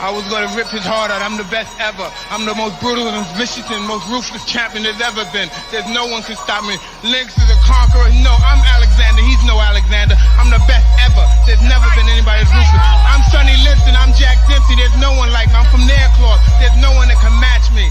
I was gonna rip his heart out. I'm the best ever. I'm the most brutal and vicious and most ruthless champion there's ever been. There's no one can stop me. Lynx is a conqueror. No, I'm Alexander. He's no Alexander. I'm the best ever. There's never been anybody as ruthless. I'm Sonny Liston. I'm Jack Dempsey. There's no one like me. I'm from Nairclaw. There's no one that can match me.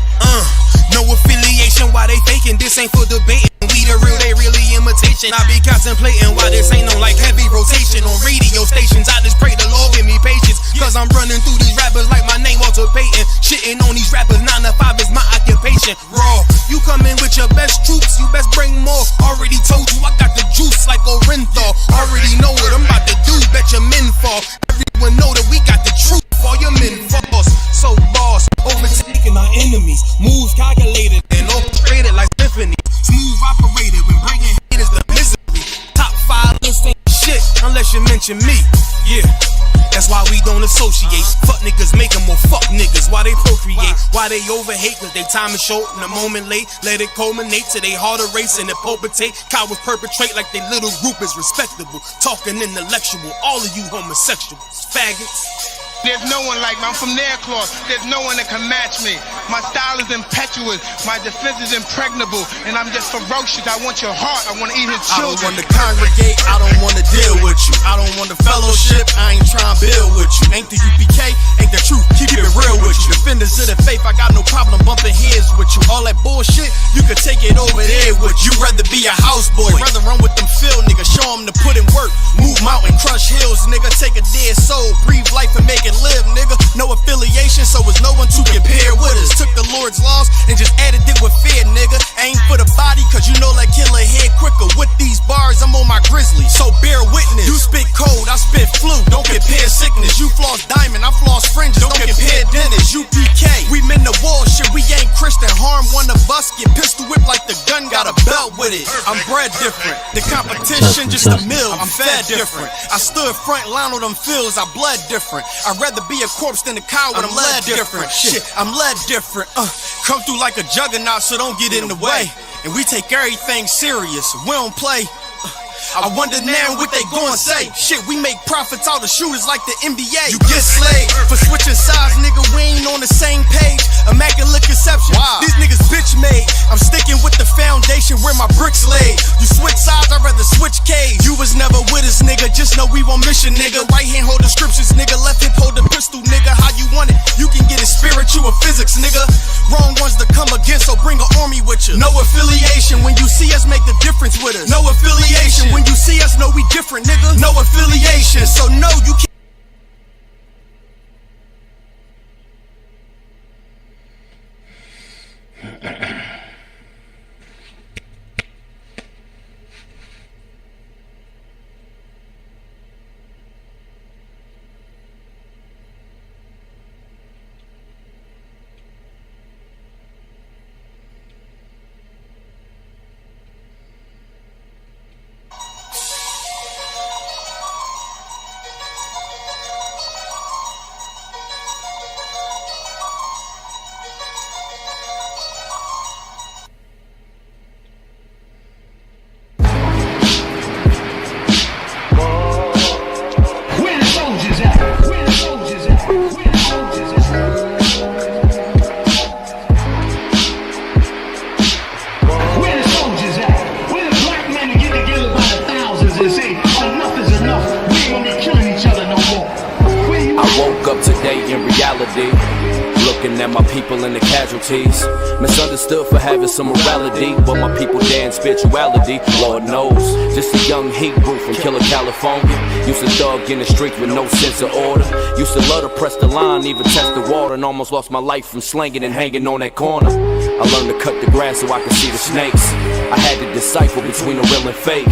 No affiliation. Why they faking? This ain't for debating. We the real, they really imitation. I be contemplating why this ain't on like heavy rotation on radio stations. I just pray the Lord give me patience, cause I'm running through these rappers like my name Walter Payton. Shitting on these rappers, 9 to 5 is my occupation. Raw, you come in with your best troops, you best bring more. Already told you I got the juice like Orenthal. Already know what I'm about to do, bet your men fall. Everyone know that we got the truth, all your men falls. So boss, overtaking our enemies. Moves calculated and orchestrated like symphony. Smooth operated when bringing hit is the misery. Top 5 list ain't shit unless you mention me. Yeah, that's why we don't associate. Fuck niggas make them more fuck niggas. Why they procreate? Why they overhate? Cause they time is short and a moment late. Let it culminate to they harder race and it palpitate. Cowards perpetrate like they little group is respectable. Talking intellectual, all of you homosexuals, faggots. There's no one like me. I'm from Nairclaw. There's no one that can match me. My style is impetuous. My defense is impregnable. And I'm just ferocious. I want your heart. I want to eat his children. I don't want to congregate. I don't want to deal with you. I don't want the fellowship. I ain't trying to build with you. Ain't the UPK, ain't the truth. Keep it real with you. Defenders of the faith, I got no problem bumping heads with you. All that bullshit, you could take it over there with you. Rather be a houseboy. Rather run with them field niggas. Show them to put in work. Move mountain, crush hills, nigga. Take a dead soul. Breathe life and make it live, nigga. No affiliation, so it's no one to compare with us. Took the Lord's laws and just added it with fear, nigga. Aim for the body, cause you know like kill a head quicker. With these bars, I'm on my grizzly, so bear witness. You spit cold, I spit flu. Don't compare sickness. You floss diamond, I floss fringes. Don't compare dentists. UPK, we men the wall shit. We ain't Christian. Harm one of us, get pistol whipped like the gun got a belt with it. I'm bred different. The competition just a mill. I'm fed different. I stood front line on them fields. I bled different. I'd rather be a corpse than a coward. I'm led different. Shit, I'm led different. Come through like a juggernaut, so don't get in the way. And we take everything serious. We don't play. I wonder now what they gon' say. Shit, we make profits out of shooters like the NBA. You get slayed for switching sides, nigga. We ain't on the same page. Immaculate conception. Wow. These niggas bitch made. I'm sticking with the foundation where my bricks laid. You switch sides, I'd rather switch cage. You was never with us, nigga. Just know we on mission, nigga. Right hand hold the scriptures, nigga. Left hip hold the pistol, nigga. How you want it? You can get it spiritual or physics, nigga. Wrong ones to come against, so bring an army with you. No affiliation. When you see us, make the difference with us. No affiliation. When you see us, know we different, nigga. No affiliation, so no, you can't. Looking at my people and the casualties, misunderstood for having some morality, but my people damn spirituality, Lord knows. Just a young Hebrew from Killer, California. Used to thug in the streets with no sense of order. Used to love to press the line, even test the water, and almost lost my life from slanging and hanging on that corner. I learned to cut the grass so I could see the snakes. I had to decipher between the real and fake.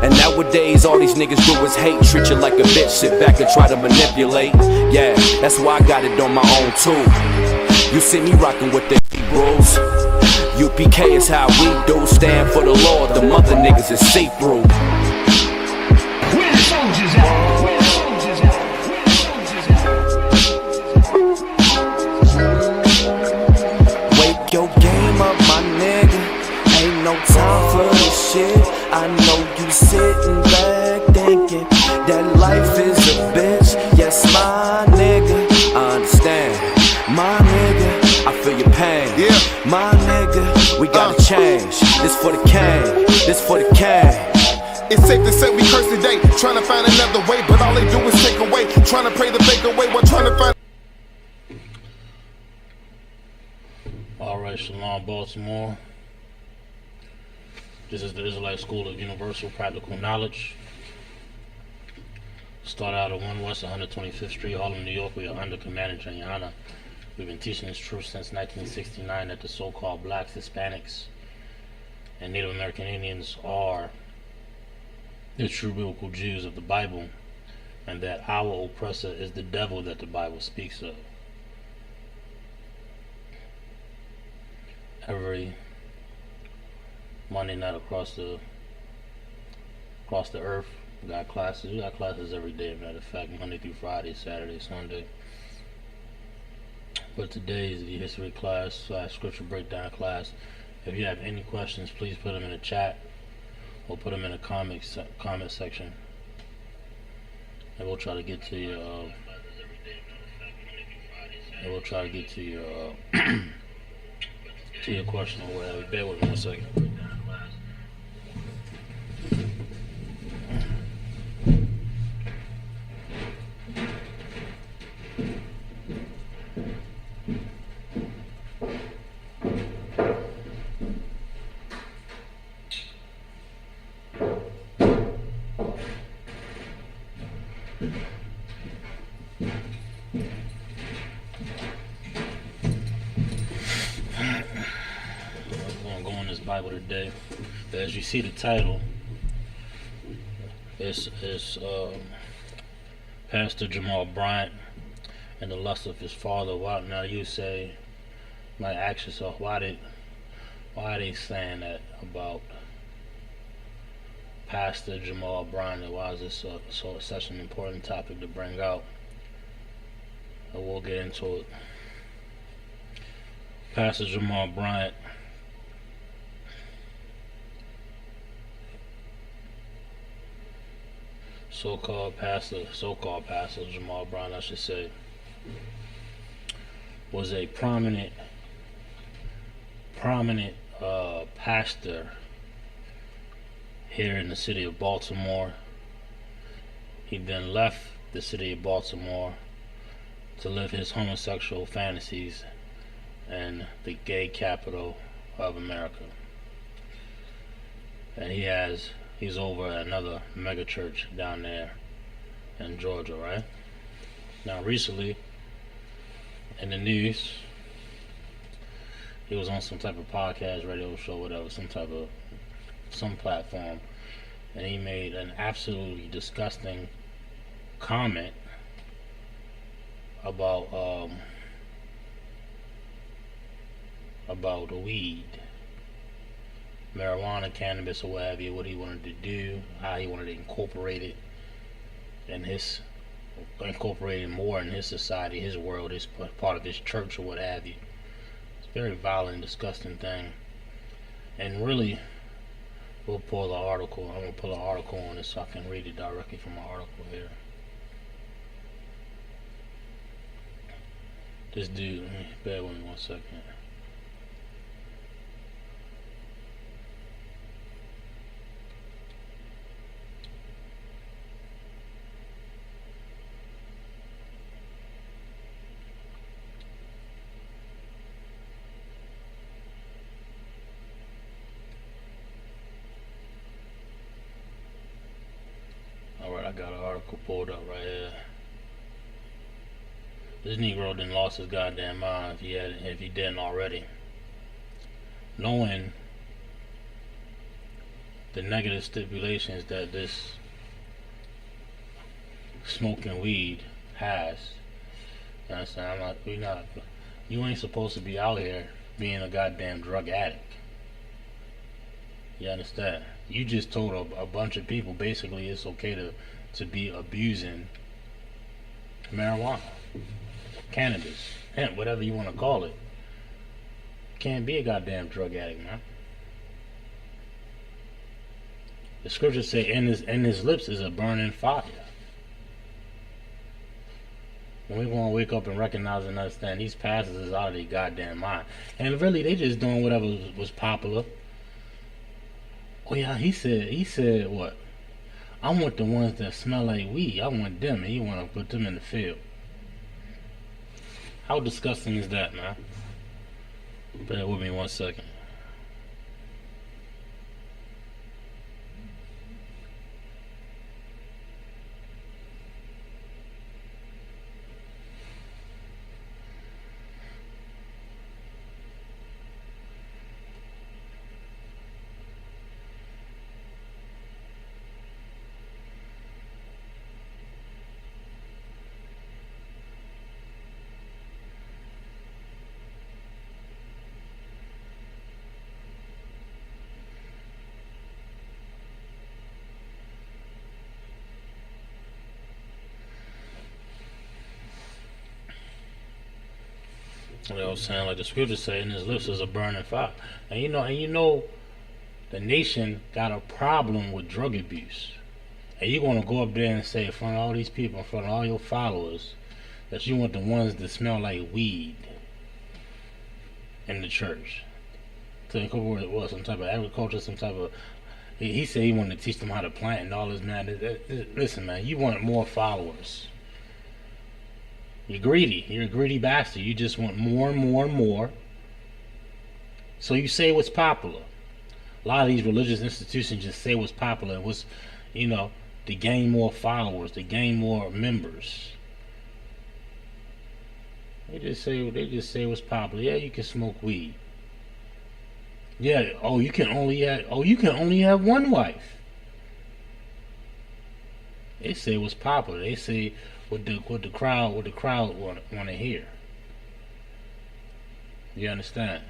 And nowadays all these niggas do is hate. Treat you like a bitch, sit back and try to manipulate. Yeah, that's why I got it on my own too. You see me rockin' with the Hebrews. UPK is how we do. Stand for the Lord, the mother niggas is see-through. Where the soldiers at? Where the soldiers at? Where the soldiers at? Wake your game up, my nigga. Ain't no time for this shit. I know you sitting back thinking that life cash, this for the cane, this for the cane. It's safe to say we curse today, trying to find another way, but all they do is take away, trying to pray the fake away while trying to find. Alright, Shalom, Baltimore. This is the Israelite School of Universal Practical Knowledge. Start out at 1 West 125th Street, Harlem, New York. We are under Command and Jayana. We've been teaching this truth since 1969 that the so-called blacks, Hispanics, and Native American Indians are the true biblical Jews of the Bible, and that our oppressor is the devil that the Bible speaks of. Every Monday night across the earth, we got classes. We got classes every day, matter of fact, Monday through Friday, Saturday, Sunday. But today is the history class / scripture breakdown class. If you have any questions, please put them in the chat or put them in the comment section, and we'll try to get to your to your question or whatever. Bear with me 1 second. Bible today. As you see the title, it's Pastor Jamal Bryant and the lust of his father. Why, now you say, might ask yourself, why are they saying that about Pastor Jamal Bryant, and why is this such an important topic to bring out? And we'll get into it. Pastor Jamal Bryant, so-called pastor Jamal Bryant, I should say, was a prominent pastor here in the city of Baltimore. He then left the city of Baltimore to live his homosexual fantasies in the gay capital of America. And he's over at another mega church down there in Georgia, right? Now recently in the news, he was on some type of podcast, radio show, whatever, some platform, and he made an absolutely disgusting comment about weed, marijuana, cannabis, or whatever, what he wanted to do, how he wanted to incorporate it more in his society, his world, his part of his church, or what have you. It's a very violent and disgusting thing. And really, we'll pull the article. I'm going to pull an article on this so I can read it directly from an article here. This dude, bear with me 1 second. Alright, I got an article pulled up right here. This Negro done lost his goddamn mind if he didn't already. Knowing the negative stipulations that this smoking weed has. You understand? You ain't supposed to be out here being a goddamn drug addict. You understand? You just told a bunch of people basically it's okay to be abusing marijuana, cannabis, hemp, whatever you want to call it. Can't be a goddamn drug addict, man. The scriptures say in his lips is a burning fire. When we want to wake up and recognize and understand these pastors is out of their goddamn mind. And really, they just doing whatever was popular. Oh yeah, he said what? I want the ones that smell like weed. I want them, and he want to put them in the field. How disgusting is that, man? Bear with me 1 second. You know what I'm saying? Like the scripture saying, his lips is a burning fire. And you know, the nation got a problem with drug abuse. And you want to go up there and say in front of all these people, in front of all your followers, that you want the ones that smell like weed in the church. To incorporate what? Some type of agriculture, some type of... He said he wanted to teach them how to plant and all this, man. Listen, man, you want more followers. You're greedy. You're a greedy bastard. You just want more and more and more. So you say what's popular. A lot of these religious institutions just say what's popular and what's, to gain more followers, to gain more members. They just say what's popular. Yeah, you can smoke weed. Yeah, you can only have one wife. They say what's popular. They say what the crowd want to hear. You understand?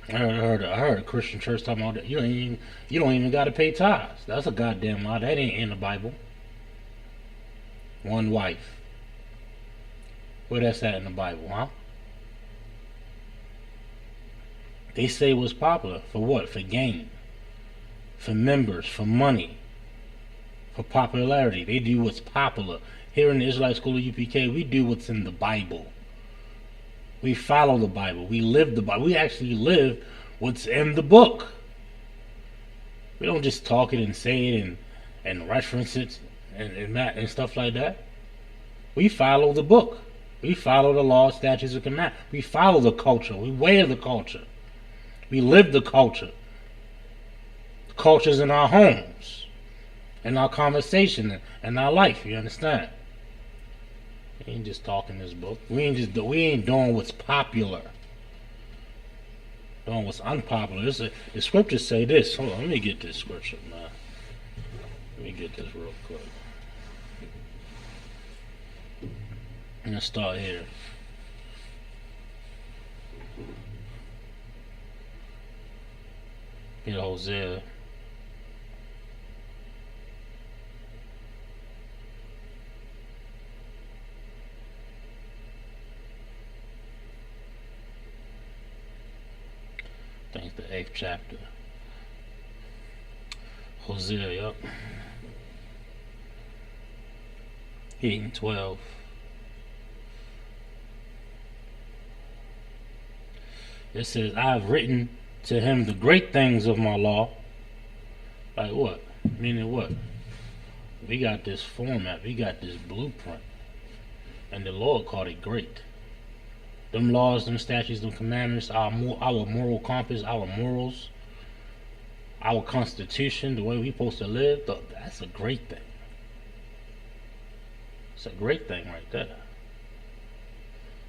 I heard a Christian church talking about that. You don't even got to pay tithes. That's a goddamn lie. That ain't in the Bible. One wife. Where that's at in the Bible, huh? They say what's popular. For what? For gain. For members. For money. For popularity. They do what's popular. Here in the Israelite School of UPK, we do what's in the Bible. We follow the Bible. We live the Bible. We actually live what's in the book. We don't just talk it and say it and reference it and stuff like that. We follow the book. We follow the law, statutes, and commandments. We follow the culture. We wear the culture. We live the culture. The culture's in our homes, in our conversation, in our life. You understand? We ain't just talking this book. We ain't doing what's popular. Doing what's unpopular. The scriptures say this. Hold on, let me get this scripture, man. Let me get this real quick. I'm gonna start here. Get Hosea. I think it's the 8th chapter. Hosea, yup. 8 and 12. It says, I have written to him the great things of my law. Like what? Meaning what? We got this format, we got this blueprint. And the Lord called it great. Them laws, them statutes, them commandments, our moral compass, our morals, our constitution, the way we supposed to live, that's a great thing. It's a great thing right there.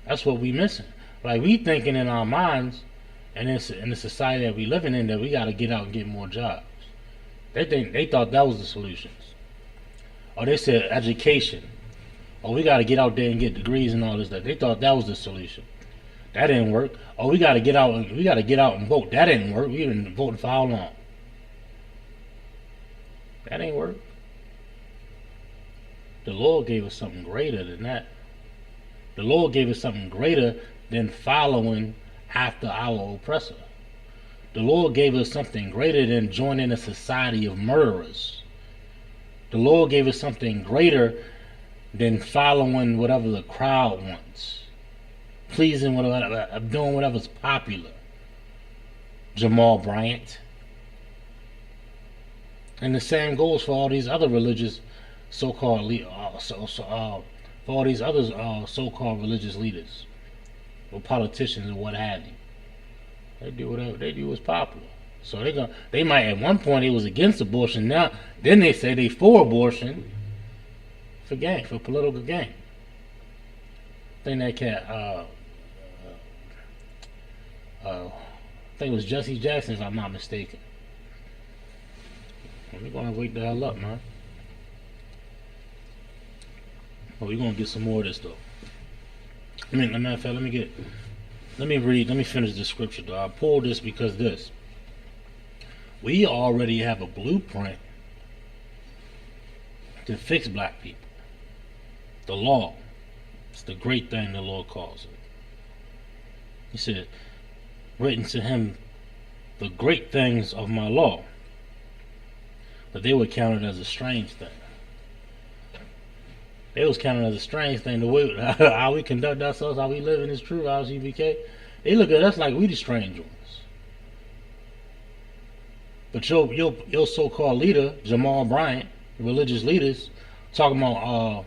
That's what we missing. Like we thinking in our minds, and in the society that we living in, that we got to get out and get more jobs. They thought that was the solutions. Or they said education. Or we got to get out there and get degrees and all this stuff. They thought that was the solution. That didn't work. Or we got to get out and vote. That didn't work. We didn't vote for how long? That ain't work. The Lord gave us something greater than that. The Lord gave us something greater than following after our oppressor. The Lord gave us something greater than joining a society of murderers. The Lord gave us something greater than following whatever the crowd wants, pleasing whatever, doing whatever's popular. Jamal Bryant, And the same goes for all these other religious so-called for all these other so-called religious leaders or politicians or what have you. They do whatever they do is popular. So they might at one point they was against abortion. Now then they say they for abortion for political gain. I think that cat I think it was Jesse Jackson if I'm not mistaken. We're gonna wake the hell up, man. But we're gonna get some more of this though. I mean, matter of fact, let me finish the scripture though. I pulled this because we already have a blueprint to fix black people. The law. It's the great thing the Lord calls it. He said, written to him the great things of my law, but they were counted as a strange thing. They was counted as a strange thing. The way how we conduct ourselves, how we live in is true. ISUPK, they look at us like we the strange ones. But your so-called leader, Jamal Bryant, religious leaders, talking about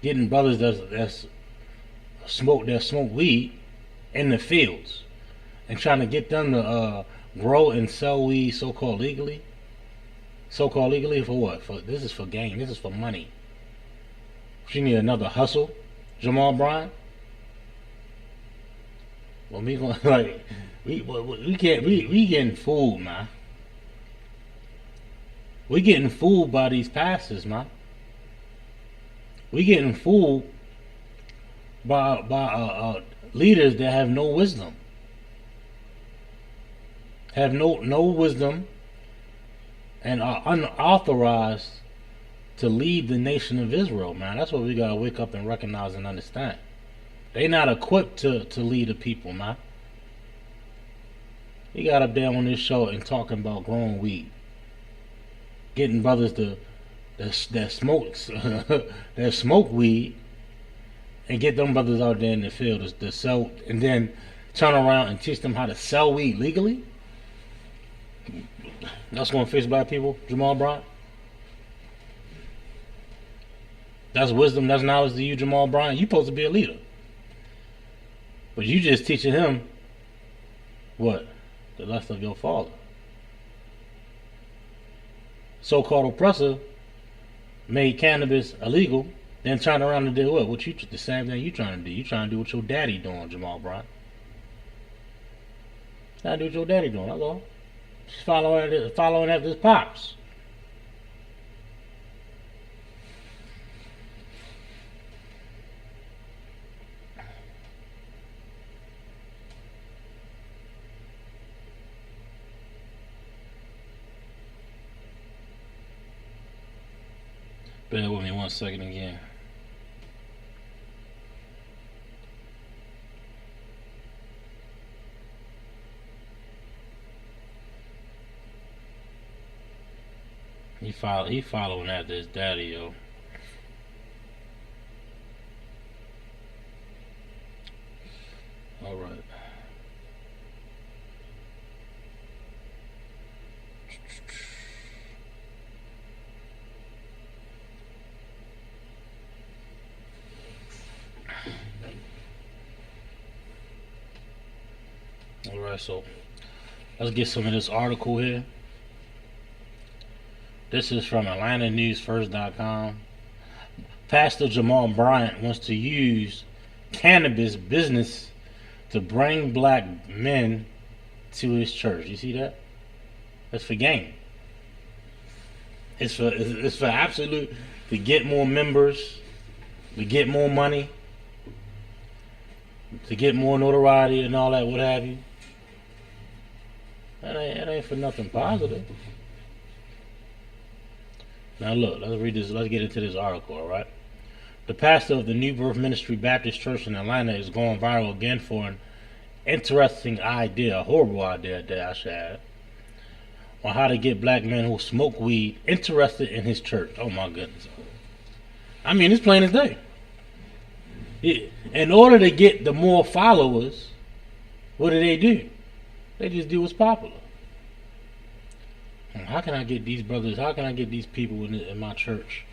getting brothers that smoke weed in the fields and trying to get them to grow and sell weed so-called legally. So-called legally for what? This is for gain. This is for money. She need another hustle, Jamal Bryant. Well, we gonna we getting fooled, man. We getting fooled by these pastors, man. We getting fooled by leaders that have no wisdom, have no wisdom, and are unauthorized to lead the nation of Israel, man. That's what we gotta wake up and recognize and understand. They not equipped to lead the people, man. He got up there on this show and talking about growing weed, getting brothers that smoke weed, and get them brothers out there in the field to sell, and then turn around and teach them how to sell weed legally. That's gonna fix black people, Jamal Bryant. That's wisdom, that's knowledge to you, Jamal Bryant. You supposed to be a leader. But you just teaching him what? The lust of your father. So-called oppressor made cannabis illegal, then turned around and did what? The same thing you trying to do. You trying to do what your daddy doing, Jamal Bryant. Trying to do what your daddy doing, that's all. Just following after his pops. Bear with me 1 second again. He following after his daddy, yo. All right. Alright, so let's get some of this article here. This is from AtlantaNewsFirst.com. Pastor Jamal Bryant wants to use cannabis business to bring black men to his church. You see that? That's for gain. It's for absolute, to get more members, to get more money, to get more notoriety and all that, what have you. That ain't for nothing positive. Now look, let's read this. Let's get into this article, all right? The pastor of the New Birth Ministry Baptist Church in Atlanta is going viral again for an interesting idea, a horrible idea that I should add, on how to get black men who smoke weed interested in his church. Oh my goodness. I mean, it's plain as day. In order to get the more followers, what do? They just do what's popular. How can I get these brothers? How can I get these people in my church?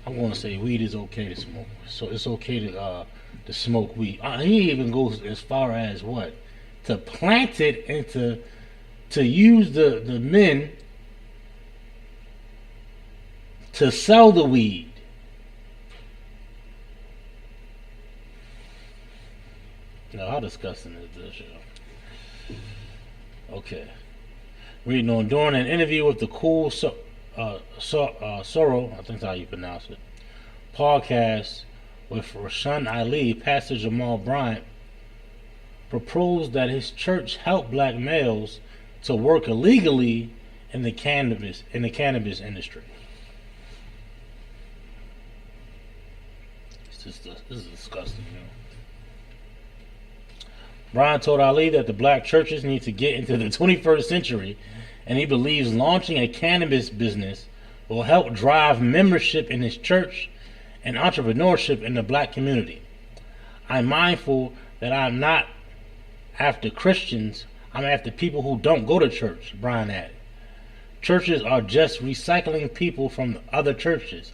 I'm going to say weed is okay to smoke. So it's okay to smoke weed. He even goes as far as what? To plant it and to use the men to sell the weed. Now, how disgusting is this, yo? Okay. Reading on, during an interview with the Cool Sorrow, I think that's how you pronounce it, podcast with Rashan Ali, Pastor Jamal Bryant proposed that his church help black males to work illegally in the cannabis industry. This is disgusting, you know. Bryant told Ali that the black churches need to get into the 21st century, and he believes launching a cannabis business will help drive membership in his church and entrepreneurship in the black community. I'm mindful that I'm not after Christians, I'm after people who don't go to church, Bryant added. Churches are just recycling people from other churches.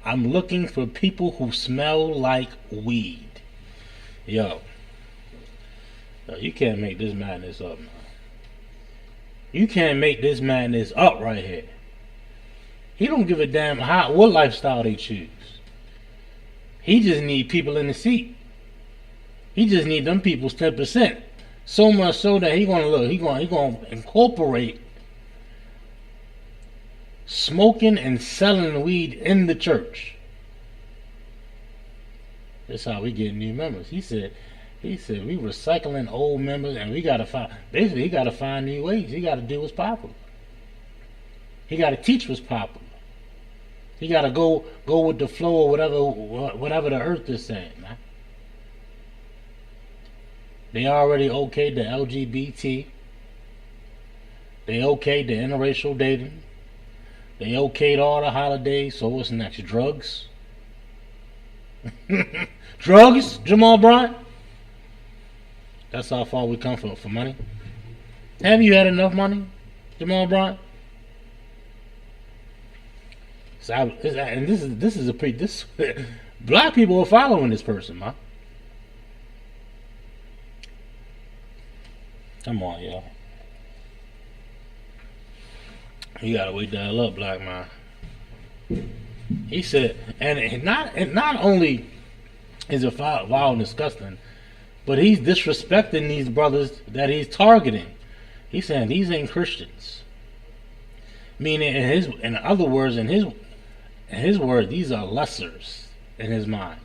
I'm looking for people who smell like weed. Yo, you can't make this madness up, man. You can't make this madness up right here. He don't give a damn what lifestyle they choose. He just need people in the seat. He just need them people's 10%. So much so that he gonna incorporate smoking and selling weed in the church. That's how we get new members. He said we recycling old members, and we gotta find. Basically, he gotta find new ways. He gotta do what's popular. He gotta teach what's popular. He gotta go with the flow or whatever the earth is saying, man. They already okayed the LGBT. They okayed the interracial dating. They okayed all the holidays. So what's next? Drugs? Drugs, Jamal Bryant? That's how far we come for money. Have you had enough money, Jamal Bryant? So and this is black people are following this person, man. Come on, y'all. You gotta wake the hell up, black man. He said, and not only is it foul and disgusting, but he's disrespecting these brothers that he's targeting. He's saying these ain't Christians. Meaning, in other words, in his words, these are lessers in his mind.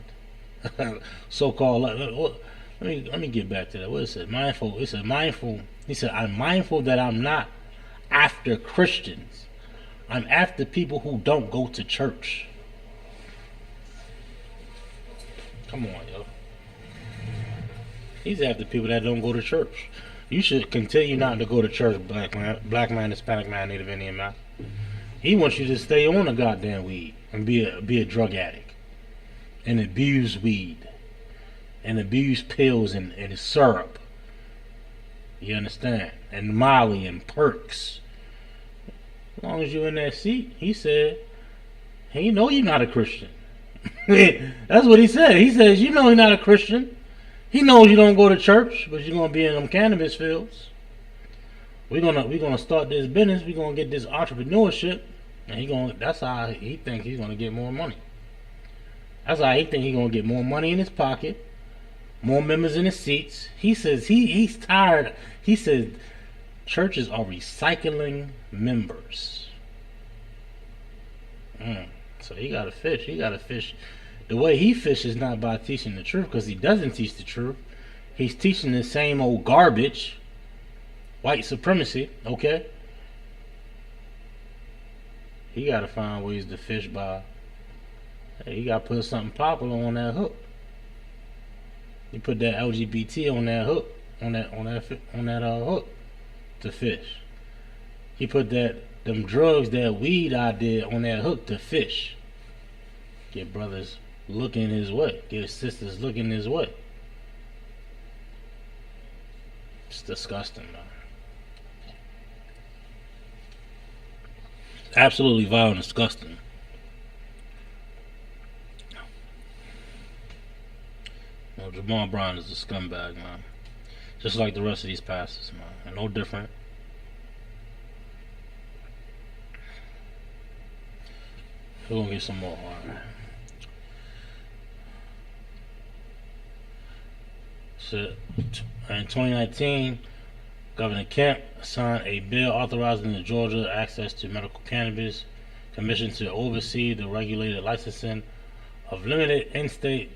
So-called. Let me get back to that. What it said? Mindful. It said mindful. He said, I'm mindful that I'm not after Christians. I'm after people who don't go to church. Come on, yo. He's after people that don't go to church. You should continue not to go to church, black man, Hispanic man, Native Indian man. He wants you to stay on the goddamn weed and be a drug addict and abuse weed and abuse pills and syrup. You understand? And Molly and perks. As long as you're in that seat, he said, he know you're not a Christian. That's what he said. He says, you know you're not a Christian. He knows you don't go to church, but you're gonna be in them cannabis fields. We're gonna start this business. We're gonna get this entrepreneurship, and that's how he thinks he's gonna get more money. That's how he thinks he's gonna get more money in his pocket, more members in his seats. He says he's tired. He says churches are recycling members. So he gotta fish. He gotta fish. The way he fishes is not by teaching the truth, because he doesn't teach the truth. He's teaching the same old garbage, white supremacy. Okay. He gotta find ways to fish by. Hey, he gotta put something popular on that hook. He put that LGBT on that hook, on that hook to fish. He put them drugs, that weed idea on that hook to fish. Get brothers looking his way. Get sisters looking his way. It's disgusting, man. Absolutely vile and disgusting. Jamal Bryant is a scumbag, man. Just like the rest of these pastors, man. And no different. We're gonna get some more. Alright. So, in 2019, Governor Kemp signed a bill authorizing the Georgia Access to Medical Cannabis Commission to oversee the regulated licensing of limited in-state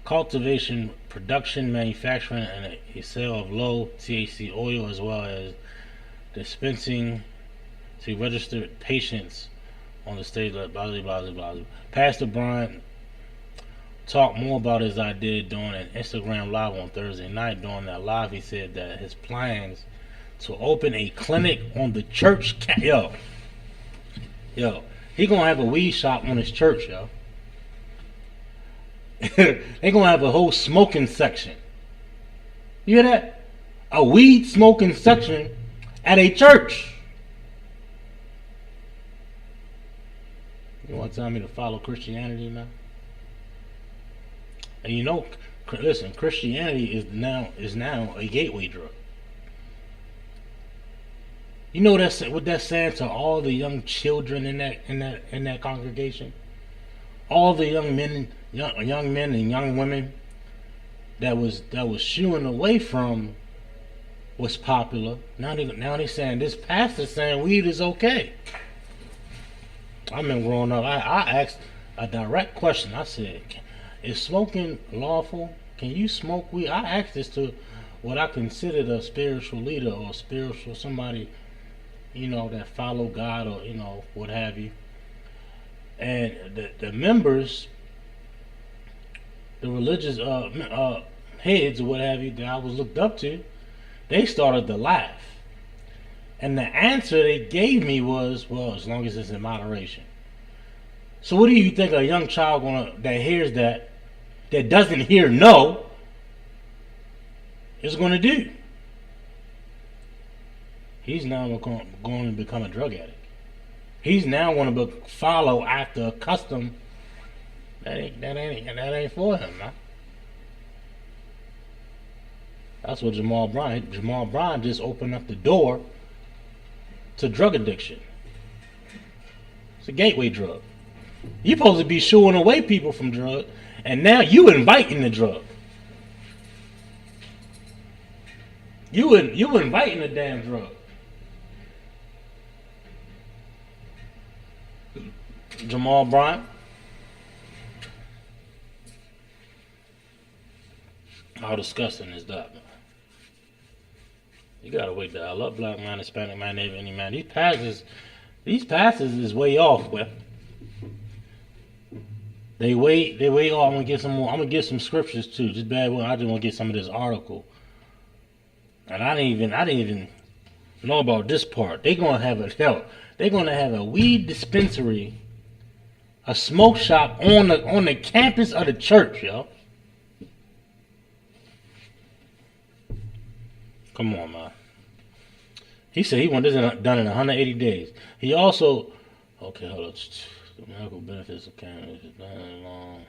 cultivation, production, manufacturing, and a sale of low THC oil, as well as dispensing to registered patients on the state. Blah blah blah blah. Pastor Bryant talked more about his idea during an Instagram live on Thursday night. During that live, he said that his plans to open a clinic on the church. Yo, he gonna have a weed shop on his church, yo. They gonna have a whole smoking section. You hear that? A weed smoking section at a church. You want to tell me to follow Christianity, man? And you know, listen, Christianity is now a gateway drug. You know what that's saying to all the young children in that congregation, all the young men and young women that was shooing away from what's popular. Now they saying this pastor's saying weed is okay. I remember growing up, I asked a direct question. I said, is smoking lawful? Can you smoke weed? I asked this to what I considered a spiritual leader or spiritual somebody, that follow God or, what have you. And the members, the religious heads or what have you that I was looked up to, they started to laugh. And the answer they gave me was, well, as long as it's in moderation. So what do you think a young child that hears that doesn't hear no, is going to do? He's now going to become a drug addict. He's now going to follow after a custom that ain't for him, man. That's what Jamal Bryant just opened up the door to drug addiction. It's a gateway drug. You're supposed to be shooing away people from drugs, and now you inviting the drug. You inviting the damn drug. Jamal Bryant. How disgusting is that, man? You gotta wake the hell up, black man, Hispanic man, Native Indian man. These pastors is way off, man. They way off. I'm gonna get some more. I'm gonna get some scriptures too. Just bad one. I just want to get some of this article. And I didn't even know about this part. They're gonna have a weed dispensary, a smoke shop on the campus of the church, yo. Come on, man. He said he wanted this done in 180 days. He also, okay, hold on. The medical benefits of cannabis is done long.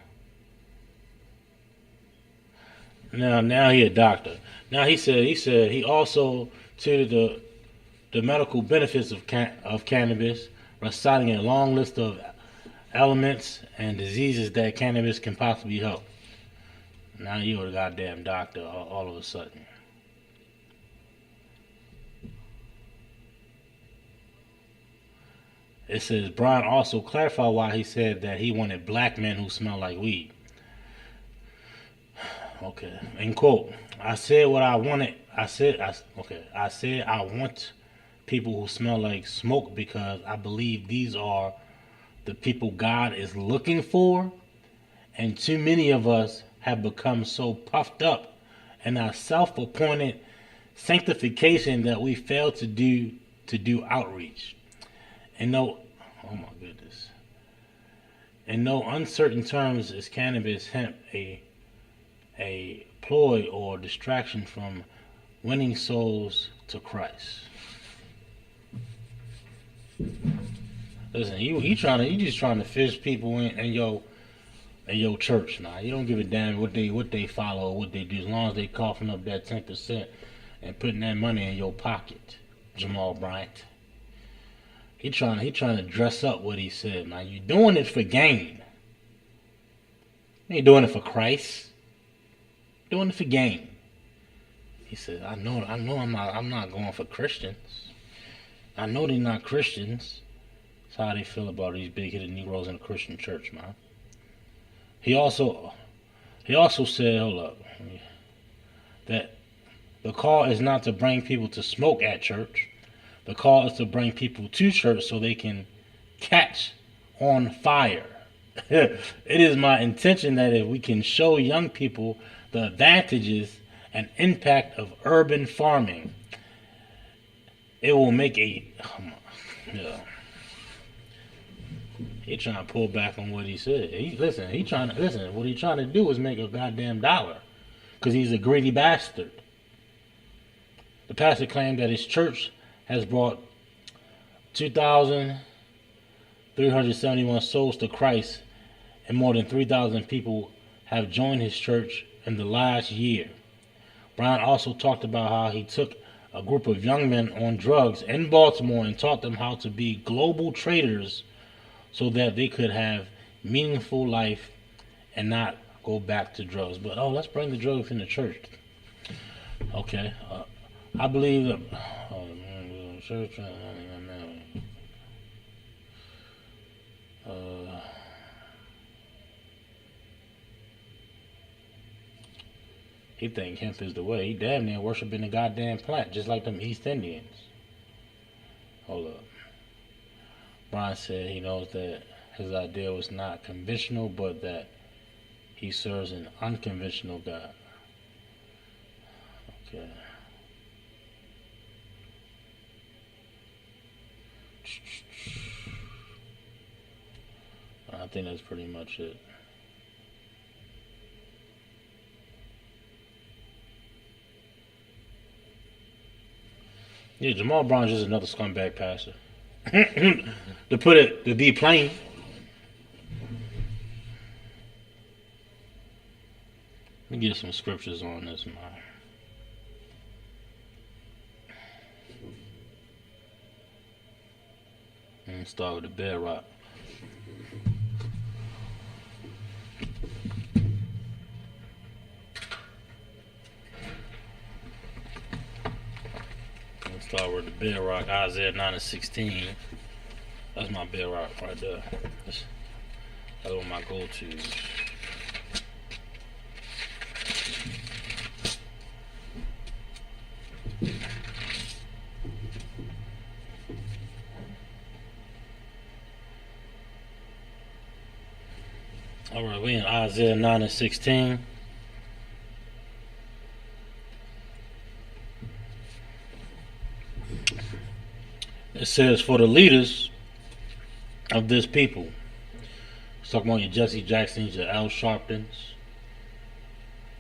Now he a doctor. Now he said he also to the medical benefits of cannabis, reciting a long list of elements and diseases that cannabis can possibly help. Now you're a goddamn doctor all of a sudden. It says Bryant also clarified why he said that he wanted black men who smell like weed. Okay, end quote. I said what I wanted. I said I want people who smell like smoke because I believe these are the people God is looking for, and too many of us have become so puffed up in our self-appointed sanctification that we fail to do outreach. And oh my goodness. In no uncertain terms is cannabis hemp a ploy or distraction from winning souls to Christ. Listen, he just trying to fish people in your church now. You don't give a damn what they follow or what they do, as long as they coughing up that 10% and putting that money in your pocket. Jamal Bryant. He trying to dress up what he said, man. You doing it for gain. You ain't doing it for Christ. Doing it for gain. He said, I know I'm not going for Christians. I know they're not Christians. That's how they feel about these big-headed Negroes in a Christian church, man. He also said, hold up, that the call is not to bring people to smoke at church. The call is to bring people to church so they can catch on fire. It is my intention that if we can show young people the advantages and impact of urban farming, it will make He trying to pull back on what he said. What he trying to do is make a goddamn dollar, because he's a greedy bastard. The pastor claimed that his church has brought 2,371 souls to Christ, and more than 3,000 people have joined his church in the last year. Bryant also talked about how he took a group of young men on drugs in Baltimore and taught them how to be global traders so that they could have meaningful life and not go back to drugs. But let's bring the drugs in the church. Okay, I believe that. Church. He think hemp is the way. He damn near worshiping the goddamn plant, just like them East Indians. Hold up. Bryant said he knows that his idea was not conventional, but that he serves an unconventional God. Okay. I think that's pretty much it. Yeah, Jamal Bryant's just another scumbag pastor. to be plain. Let me get some scriptures on this, man. Let's start with the bedrock. Start with the bedrock, Isaiah 9:16. That's my bedrock right there. That's one of my go-tos. All right, we in Isaiah 9:16. It says, for the leaders of this people, it's talking about your Jesse Jacksons, your Al Sharptons,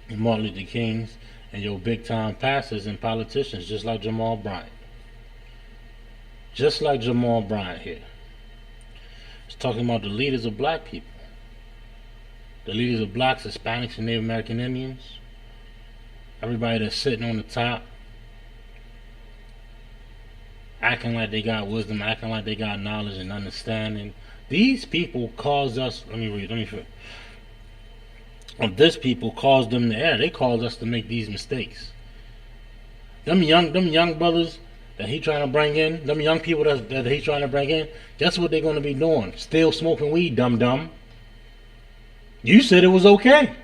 your Martin Luther Kings, and your big time pastors and politicians, just like Jamal Bryant. Just like Jamal Bryant here. It's talking about the leaders of black people. The leaders of blacks, Hispanics, and Native American Indians. Everybody that's sitting on the top, acting like they got wisdom, acting like they got knowledge and understanding. These people caused us, this people caused them to err. They caused us to make these mistakes. Them young brothers that he trying to bring in, them young people that he trying to bring in, guess what they're going to be doing? Still smoking weed, dum-dum. You said it was okay.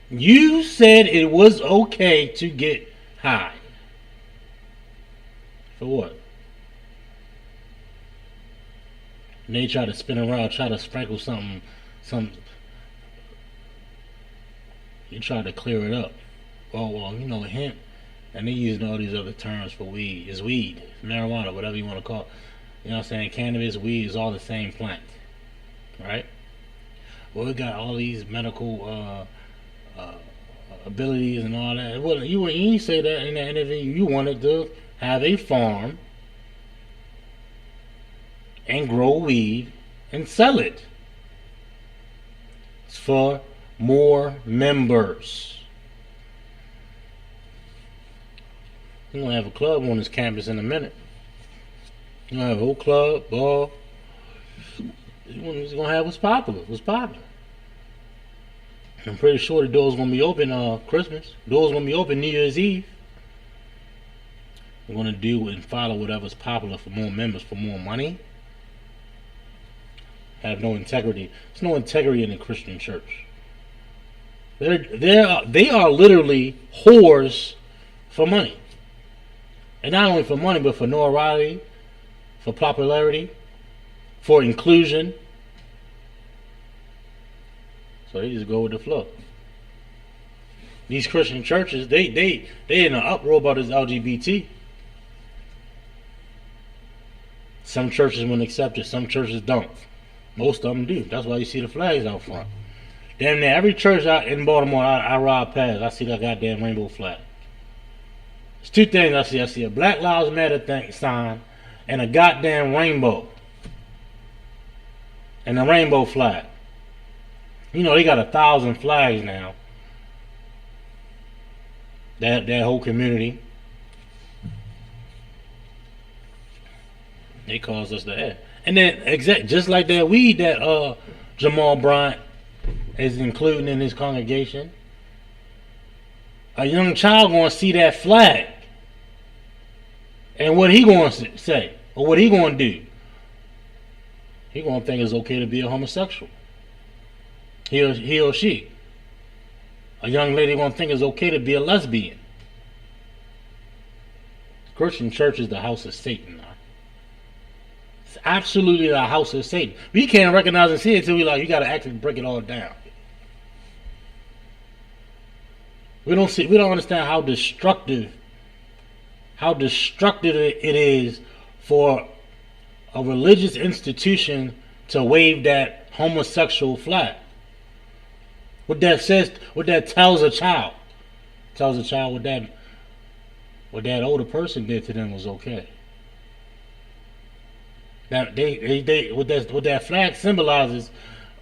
You said it was okay to get high. For what? And they try to spin around, try to sprinkle something. You try to clear it up. Oh, well, hemp. And they using all these other terms for weed. It's weed, marijuana, whatever you want to call it. You know what I'm saying? Cannabis, weed is all the same plant. Right? Well, we got all these medical abilities and all that. Well, you didn't say that in the interview. You wanted to have a farm and grow weed and sell it. It's for more members. We're going to have a club on this campus in a minute. We're going to have a whole club, ball. We're going to have what's popular. I'm pretty sure the door's going to be open Christmas. Door's going to be open New Year's Eve. We're going to do and follow whatever's popular for more members, for more money. Have no integrity. There's no integrity in the Christian church. They are literally whores for money. And not only for money, but for notoriety, for popularity, for inclusion. So they just go with the flow. These Christian churches, they in an uproar about this LGBT. Some churches will accept it, some churches don't. Most of them do. That's why you see the flags out front. Damn near every church out in Baltimore I ride past, I see that goddamn rainbow flag. There's two things I see. I see a Black Lives Matter sign and a goddamn rainbow. And a rainbow flag. You know, they got 1,000 flags now. That whole community. They caused us to add. And then just like that weed that Jamal Bryant is including in his congregation, a young child gonna see that flag. And what he gonna say? Or what he gonna do? He gonna think it's okay to be a homosexual. He or she. A young lady gonna think it's okay to be a lesbian. The Christian church is the house of Satan. It's absolutely the house of Satan. We can't recognize and see it until we you gotta actually break it all down. We don't understand how destructive it is for a religious institution to wave that homosexual flag. What that tells a child. Tells a child what that older person did to them was okay. Now what that flag symbolizes,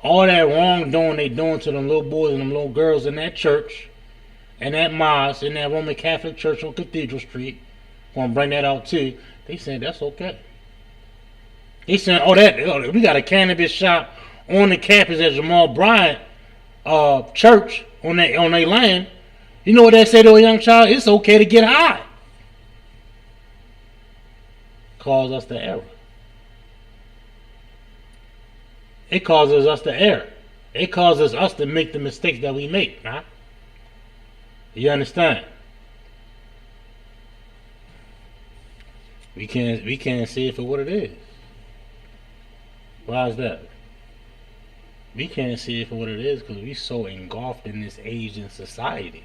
all that wrongdoing they doing to them little boys and them little girls in that church, and that mosque, in that Roman Catholic church on Cathedral Street. Gonna bring that out too. They saying that's okay. They saying, we got a cannabis shop on the campus at Jamal Bryant church on their land. You know what they say to a young child? It's okay to get high. Calls us to error. It causes us to err. It causes us to make the mistakes that we make. Huh? You understand? We can't see it for what it is. Why is that? We can't see it for what it is because we so engulfed in this age and society.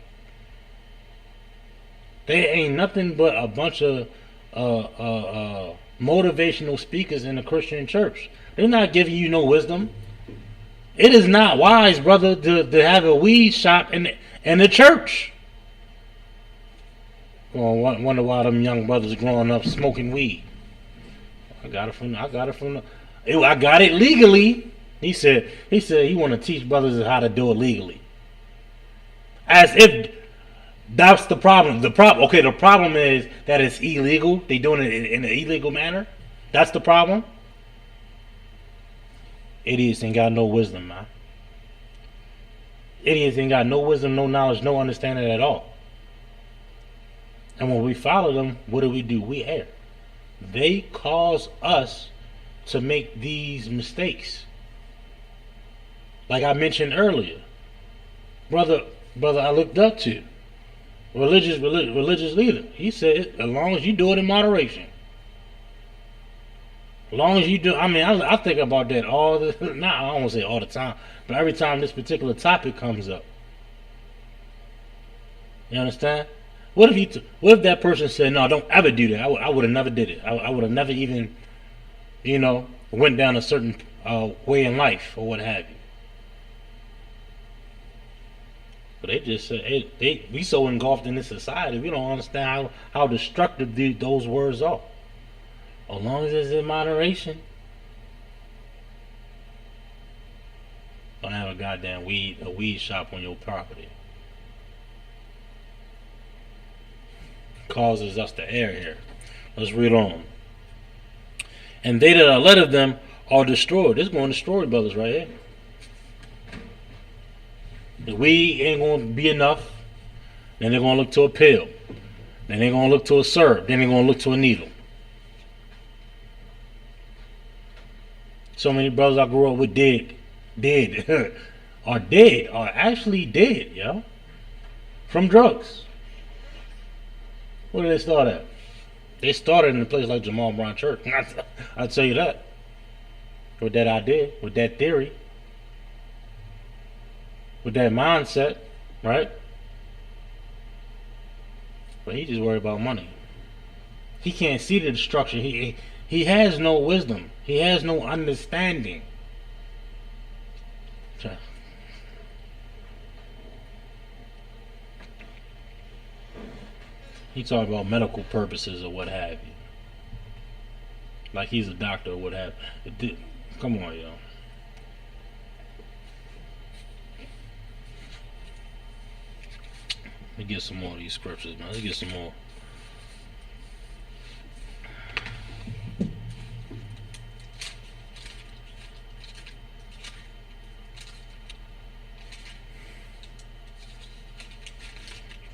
There ain't nothing but a bunch of motivational speakers in the Christian church. They're not giving you no wisdom. It is not wise, brother, to have a weed shop in the church. Well, wonder why them young brothers growing up smoking weed. I got it legally. He said he want to teach brothers how to do it legally. As if that's the problem. The problem is that it's illegal. They doing it in an illegal manner. That's the problem. Idiots ain't got no wisdom, man. Idiots ain't got no wisdom, no knowledge, no understanding at all. And when we follow them, what do? We err. They cause us to make these mistakes. Like I mentioned earlier, brother I looked up to, religious leader. He said, as long as you do it in moderation. As long as you do, I think about that all the, I don't want to say all the time, but every time this particular topic comes up. You understand? What if that person said, no, don't ever do that. I would have never did it. I would have never even, went down a certain way in life or what have you. But they just said, we so engulfed in this society, we don't understand how destructive those words are. As long as it's in moderation, a goddamn weed shop on your property. Causes us to err here. Let's read on. And they that are led of them are destroyed. This is going to destroy brothers right here. The weed ain't going to be enough. Then they're going to look to a pill. Then they're going to look to a syrup. Then they're going to look to a needle. So many brothers I grew up with are actually dead, yo. From drugs. Where did they start at? They started in a place like Jamal Bryant Church. I'll tell you that. With that idea, with that theory, with that mindset, right? But he just worried about money. He can't see the destruction. He has no wisdom. He has no understanding. He talking about medical purposes or what have you. Like he's a doctor or what have you. Come on, yo. Let me get some more of these scriptures, man. Let's get some more.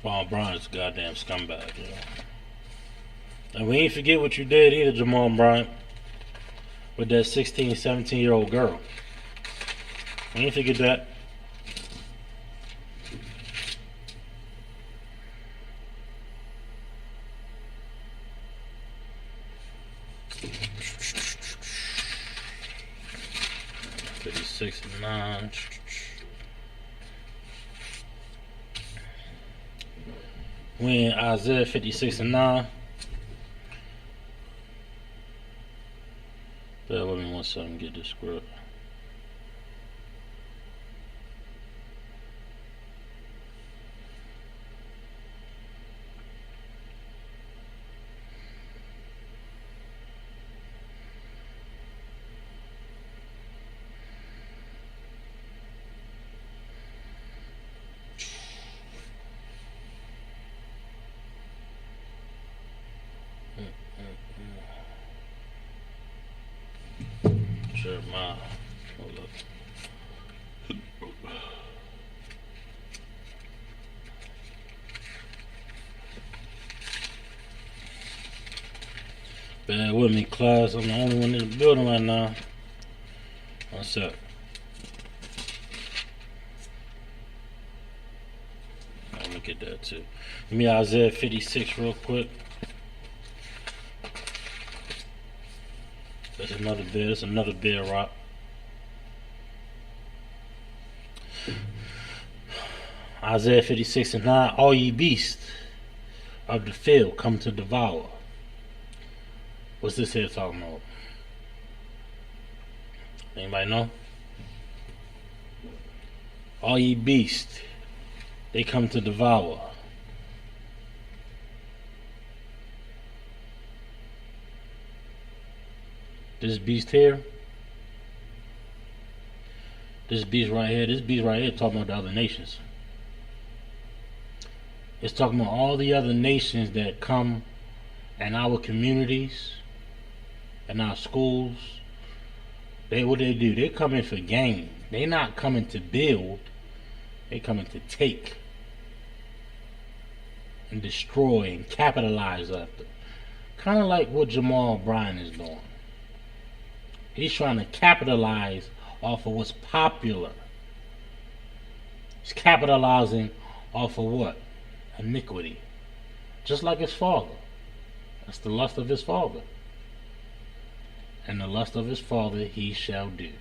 Jamal Bryant's a goddamn scumbag, yo. And we ain't forget what you did either, Jamal Bryant, with that 16, 17-year-old girl. We ain't forget that. '56 and 9. We in Isaiah 56 and 9. Bear with me 1 second, get this script. Jeremiah. Hold up. Bear with me, class. I'm the only one in the building right now. What's up? I'll look at that too. Give me Isaiah 56 real quick. That's another bear. That's another bear rock. Isaiah 56 and 9. All ye beasts of the field come to devour. What's this here talking about? Anybody know? All ye beasts, they come to devour. This beast here, this beast right here talking about the other nations. It's talking about all the other nations that come in our communities, in our schools. What they do, they come in for gain. They not coming to build, they coming to take and destroy and capitalize after. Kind of like what Jamal Bryant is doing. He's trying to capitalize off of what's popular. He's capitalizing off of what? Iniquity. Just like his father. That's the lust of his father. And the lust of his father he shall do.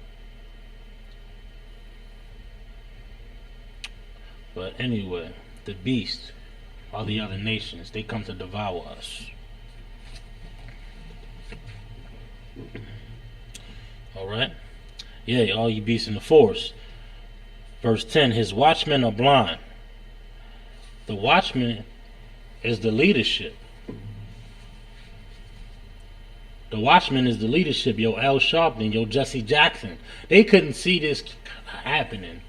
But anyway, the beast are the other nations. They come to devour us. Alright? Yeah, all you beasts in the forest. Verse 10, his watchmen are blind. The watchman is the leadership. The watchman is the leadership. Yo, Al Sharpton, yo, Jesse Jackson. They couldn't see this happening.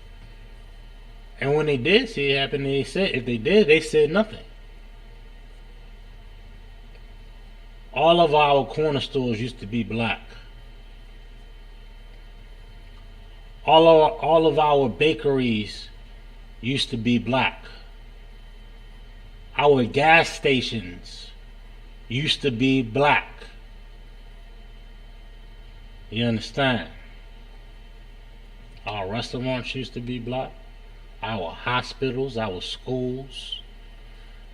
And when they did see it happen, they said, if they did, they said nothing. All of our corner stores used to be black. All of our bakeries used to be black. Our gas stations used to be black. You understand? Our restaurants used to be black. Our hospitals, our schools,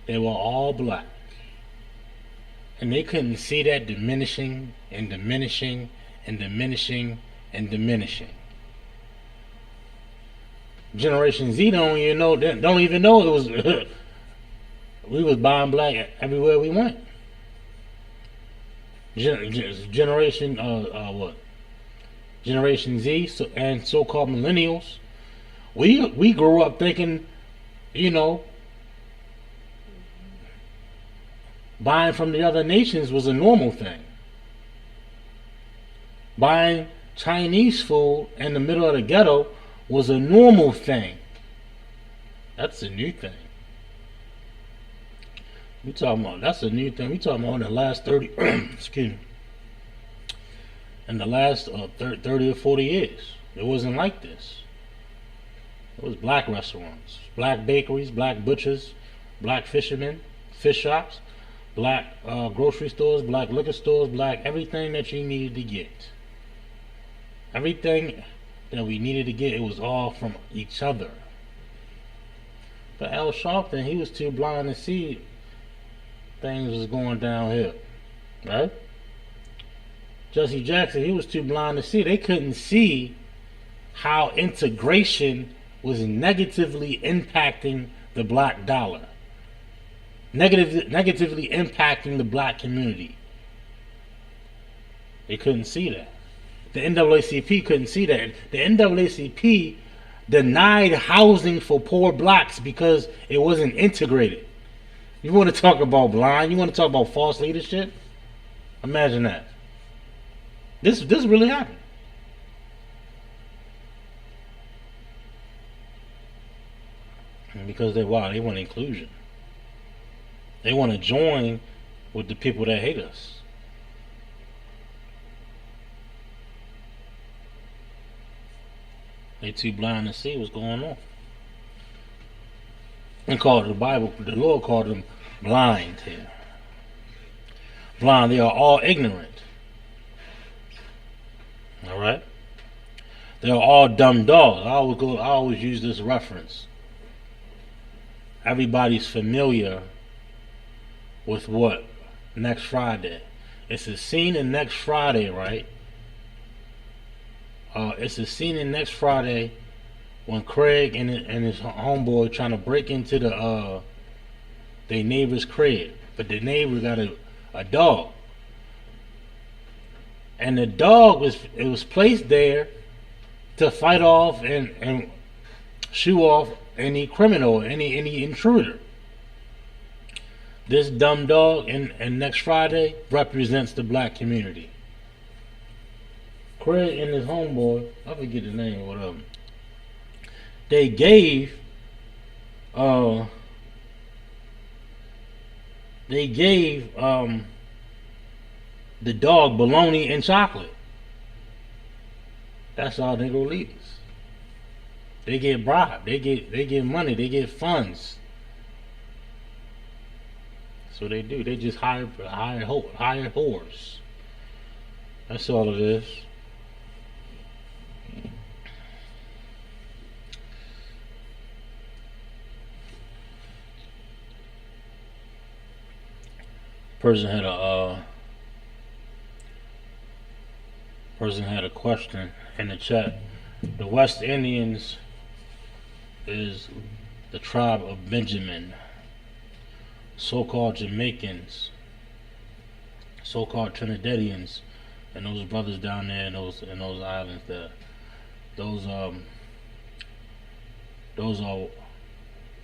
they were all black. And they couldn't see that diminishing and diminishing and diminishing and diminishing. Generation Z don't even know it was we was buying black everywhere we went. Generation Generation Z and so-called millennials, we grew up thinking, buying from the other nations was a normal thing. Buying Chinese food in the middle of the ghetto was a normal thing. That's a new thing. That's a new thing. We talking about in the last 30 excuse me. In the last 30 or 40 years. It wasn't like this. It was black restaurants, black bakeries, black butchers, black fishermen, fish shops, black grocery stores, black liquor stores, black everything that you needed to get. Everything that we needed to get, it was all from each other. But Al Sharpton, he was too blind to see things was going downhill, right? Jesse Jackson, he was too blind to see. They couldn't see how integration was negatively impacting the black dollar, negatively impacting the black community. They couldn't see that. The NAACP couldn't see that. The NAACP denied housing for poor blacks because it wasn't integrated. You want to talk about blind? You want to talk about false leadership? Imagine that. This really happened. And because they want inclusion. They want to join with the people that hate us. They too blind to see what's going on. And called the Bible, the Lord called them blind here. Blind, they are all ignorant. Alright? They are all dumb dogs. I always use this reference. Everybody's familiar with what? Next Friday. It's a scene in Next Friday, right? It's a scene in Next Friday when Craig and his homeboy trying to break into their neighbor's crib, but the neighbor got a dog, and the dog was placed there to fight off and shoo off any criminal, any intruder. This dumb dog in Next Friday represents the black community. Craig and his homeboy, I forget the name of whatever. They gave the dog bologna and chocolate. That's all Negro leaders. They get bribed. They get money. They get funds. So they do. They just hire whores. That's all it is. Person had a question in the chat. The West Indians is the tribe of Benjamin. So-called Jamaicans, so-called Trinidadians, and those brothers down there in those islands there. Those are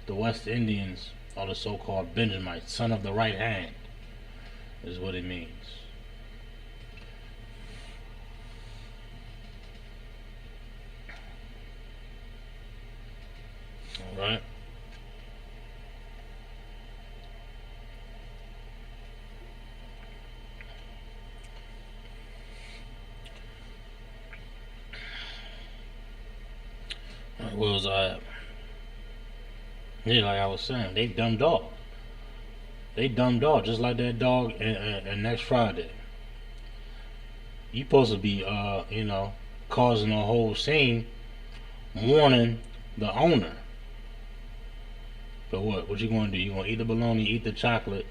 the West Indians, are the so-called Benjamites, son of the right hand, is what it means. All right? Where was I at? Yeah, like I was saying, they dumb dog. They dumb dog, just like that dog and next Friday. You supposed to be, causing a whole scene, warning the owner. But what? What you gonna do? You gonna eat the bologna, eat the chocolate,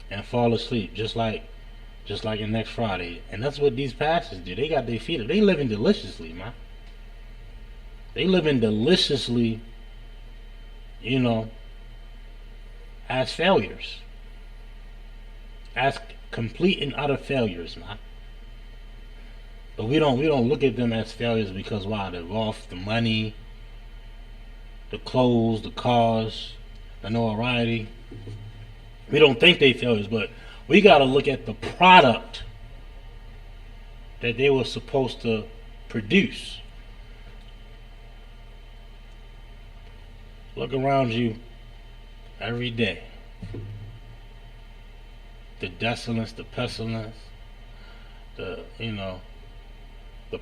and fall asleep, just like in next Friday. And that's what these pastors do. They got their feet up. They living deliciously, man. They living deliciously, as failures, as complete and utter failures, man. But we don't look at them as failures because why? The wealth, the money, the clothes, the cars, the notoriety. We don't think they failures, but we got to look at the product that they were supposed to produce. Look around you every day. The desolence, the pestilence, the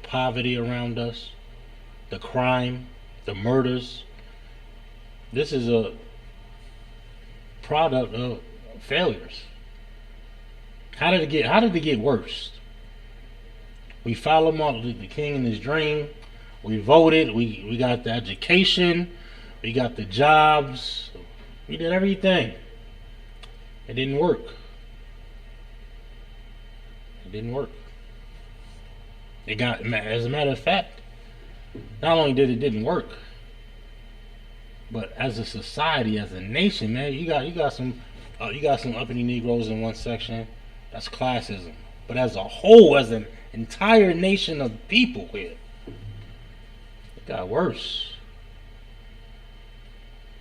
poverty around us, the crime, the murders. This is a product of failures. How did it get worse? We followed him on the king in his dream. We voted. We got the education. We got the jobs. We did everything. It didn't work. It didn't work. As a matter of fact, not only didn't work, but as a society, as a nation, man, you got some uppity Negroes in one section. That's classism. But as a whole, as an entire nation of people here, it got worse.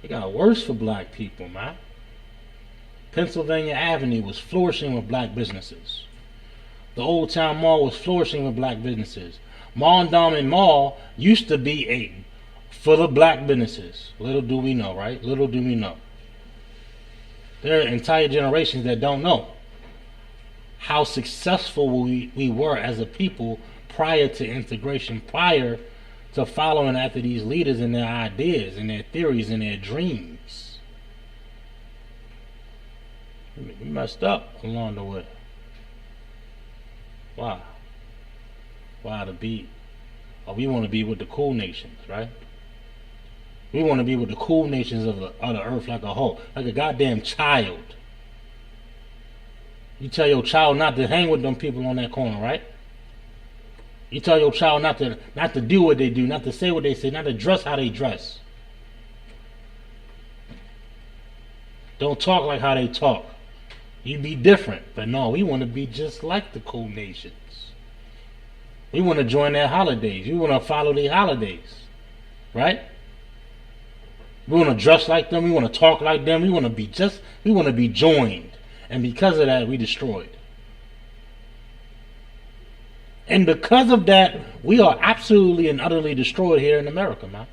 It got worse for black people, man. Pennsylvania Avenue was flourishing with black businesses. The Old Town Mall was flourishing with black businesses. Mondawmin Mall used to be full of black businesses. Little do we know, right? Little do we know. There are entire generations that don't know how successful we were as a people prior to integration, prior to following after these leaders and their ideas and their theories and their dreams. We messed up along the way. Why? Why to be? We want to be with the cool nations, right? We want to be with the cool nations of the earth like a whole, like a goddamn child. You tell your child not to hang with them people on that corner, right? You tell your child not to do what they do, not to say what they say, not to dress how they dress. Don't talk like how they talk. You be different. But no, we want to be just like the cool nations. We want to join their holidays. We want to follow their holidays. Right? We want to dress like them. We want to talk like them. We want to be joined. And because of that, we destroyed. And because of that, we are absolutely and utterly destroyed here in America, man.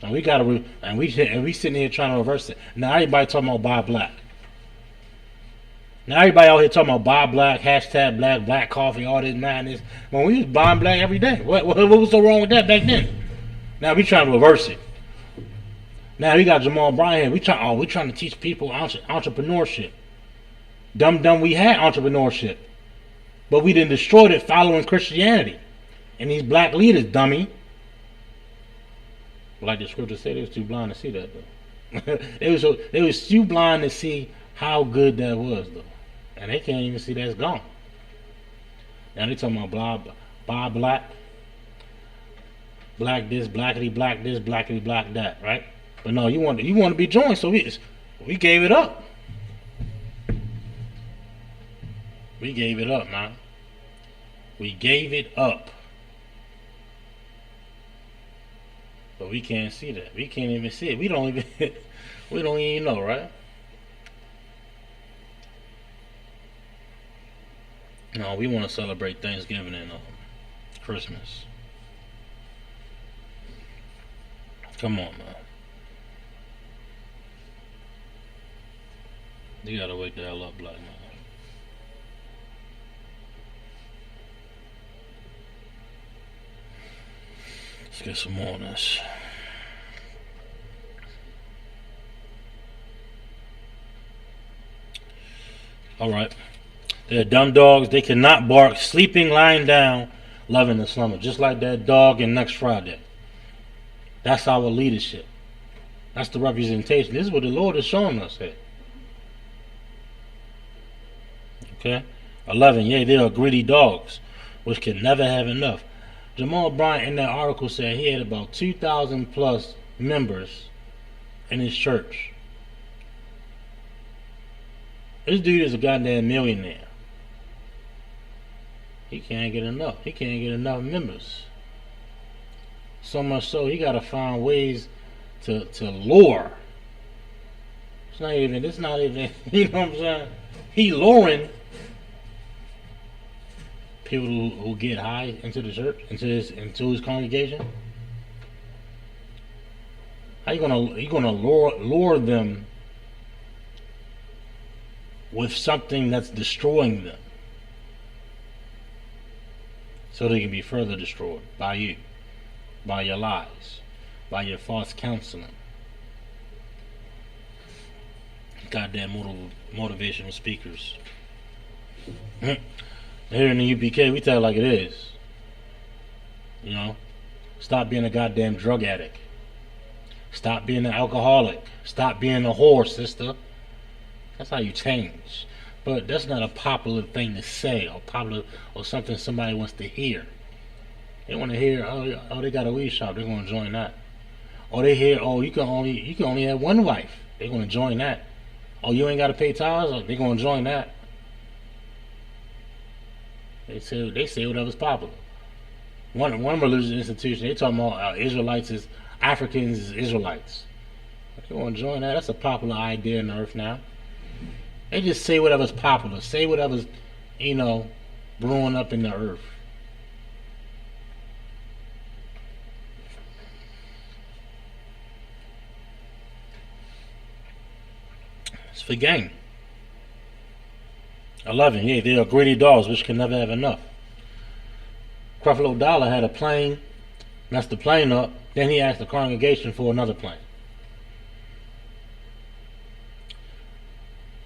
And we sitting here trying to reverse it. Now everybody talking about buy black. Now everybody out here talking about buy black, hashtag black coffee, all this madness. When we was buying black every day. What was so wrong with that back then? Now we trying to reverse it. Now we got Jamal Bryant here. We trying to teach people entrepreneurship. Dumb, we had entrepreneurship. But we didn't destroy it following Christianity. And these black leaders, dummy. Like the scripture said, they was too blind to see that, though. they was too blind to see how good that was, though. And they can't even see that's gone. Now they talking about blah black. Black this, blackity black this, blackity black that, right? But no, you want to be joined, so we gave it up. We gave it up, man. We gave it up. But we can't see that. We can't even see it. We don't even know, right? No, we want to celebrate Thanksgiving and Christmas. Come on, man. You gotta wake the hell up, black man. Let's get some more on this. Alright. They're dumb dogs. They cannot bark, sleeping, lying down, loving the slumber. Just like that dog in Next Friday. That's our leadership. That's the representation. This is what the Lord is showing us here. Okay? 11. Yea, they are greedy dogs, which can never have enough. Jamal Bryant in that article said he had about 2,000 plus members in his church. This dude is a goddamn millionaire. He can't get enough. He can't get enough members. So much so he gotta find ways to lure. It's not even you know what I'm saying? He luring people who get high into the church, into his congregation. How you gonna lure them with something that's destroying them, so they can be further destroyed by you, by your lies, by your false counseling. Goddamn motivational speakers. Here in the UPK, we tell it like it is. You know, stop being a goddamn drug addict. Stop being an alcoholic. Stop being a whore, sister. That's how you change. But that's not a popular thing to say, or something somebody wants to hear. They want to hear, oh, they got a weed shop. They're going to join that. Or they hear, oh, you can only have one wife. They're going to join that. Oh, you ain't got to pay tithes. They're going to join that. They say whatever's popular. One religious institution, they talking about Israelites is Africans is Israelites. They want to join that. That's a popular idea on earth now. They just say whatever's popular. Say whatever's, brewing up in the earth. It's for gang. 11. Yeah, they are greedy dogs which can never have enough. Creflo Dollar had a plane, messed the plane up, then he asked the congregation for another plane.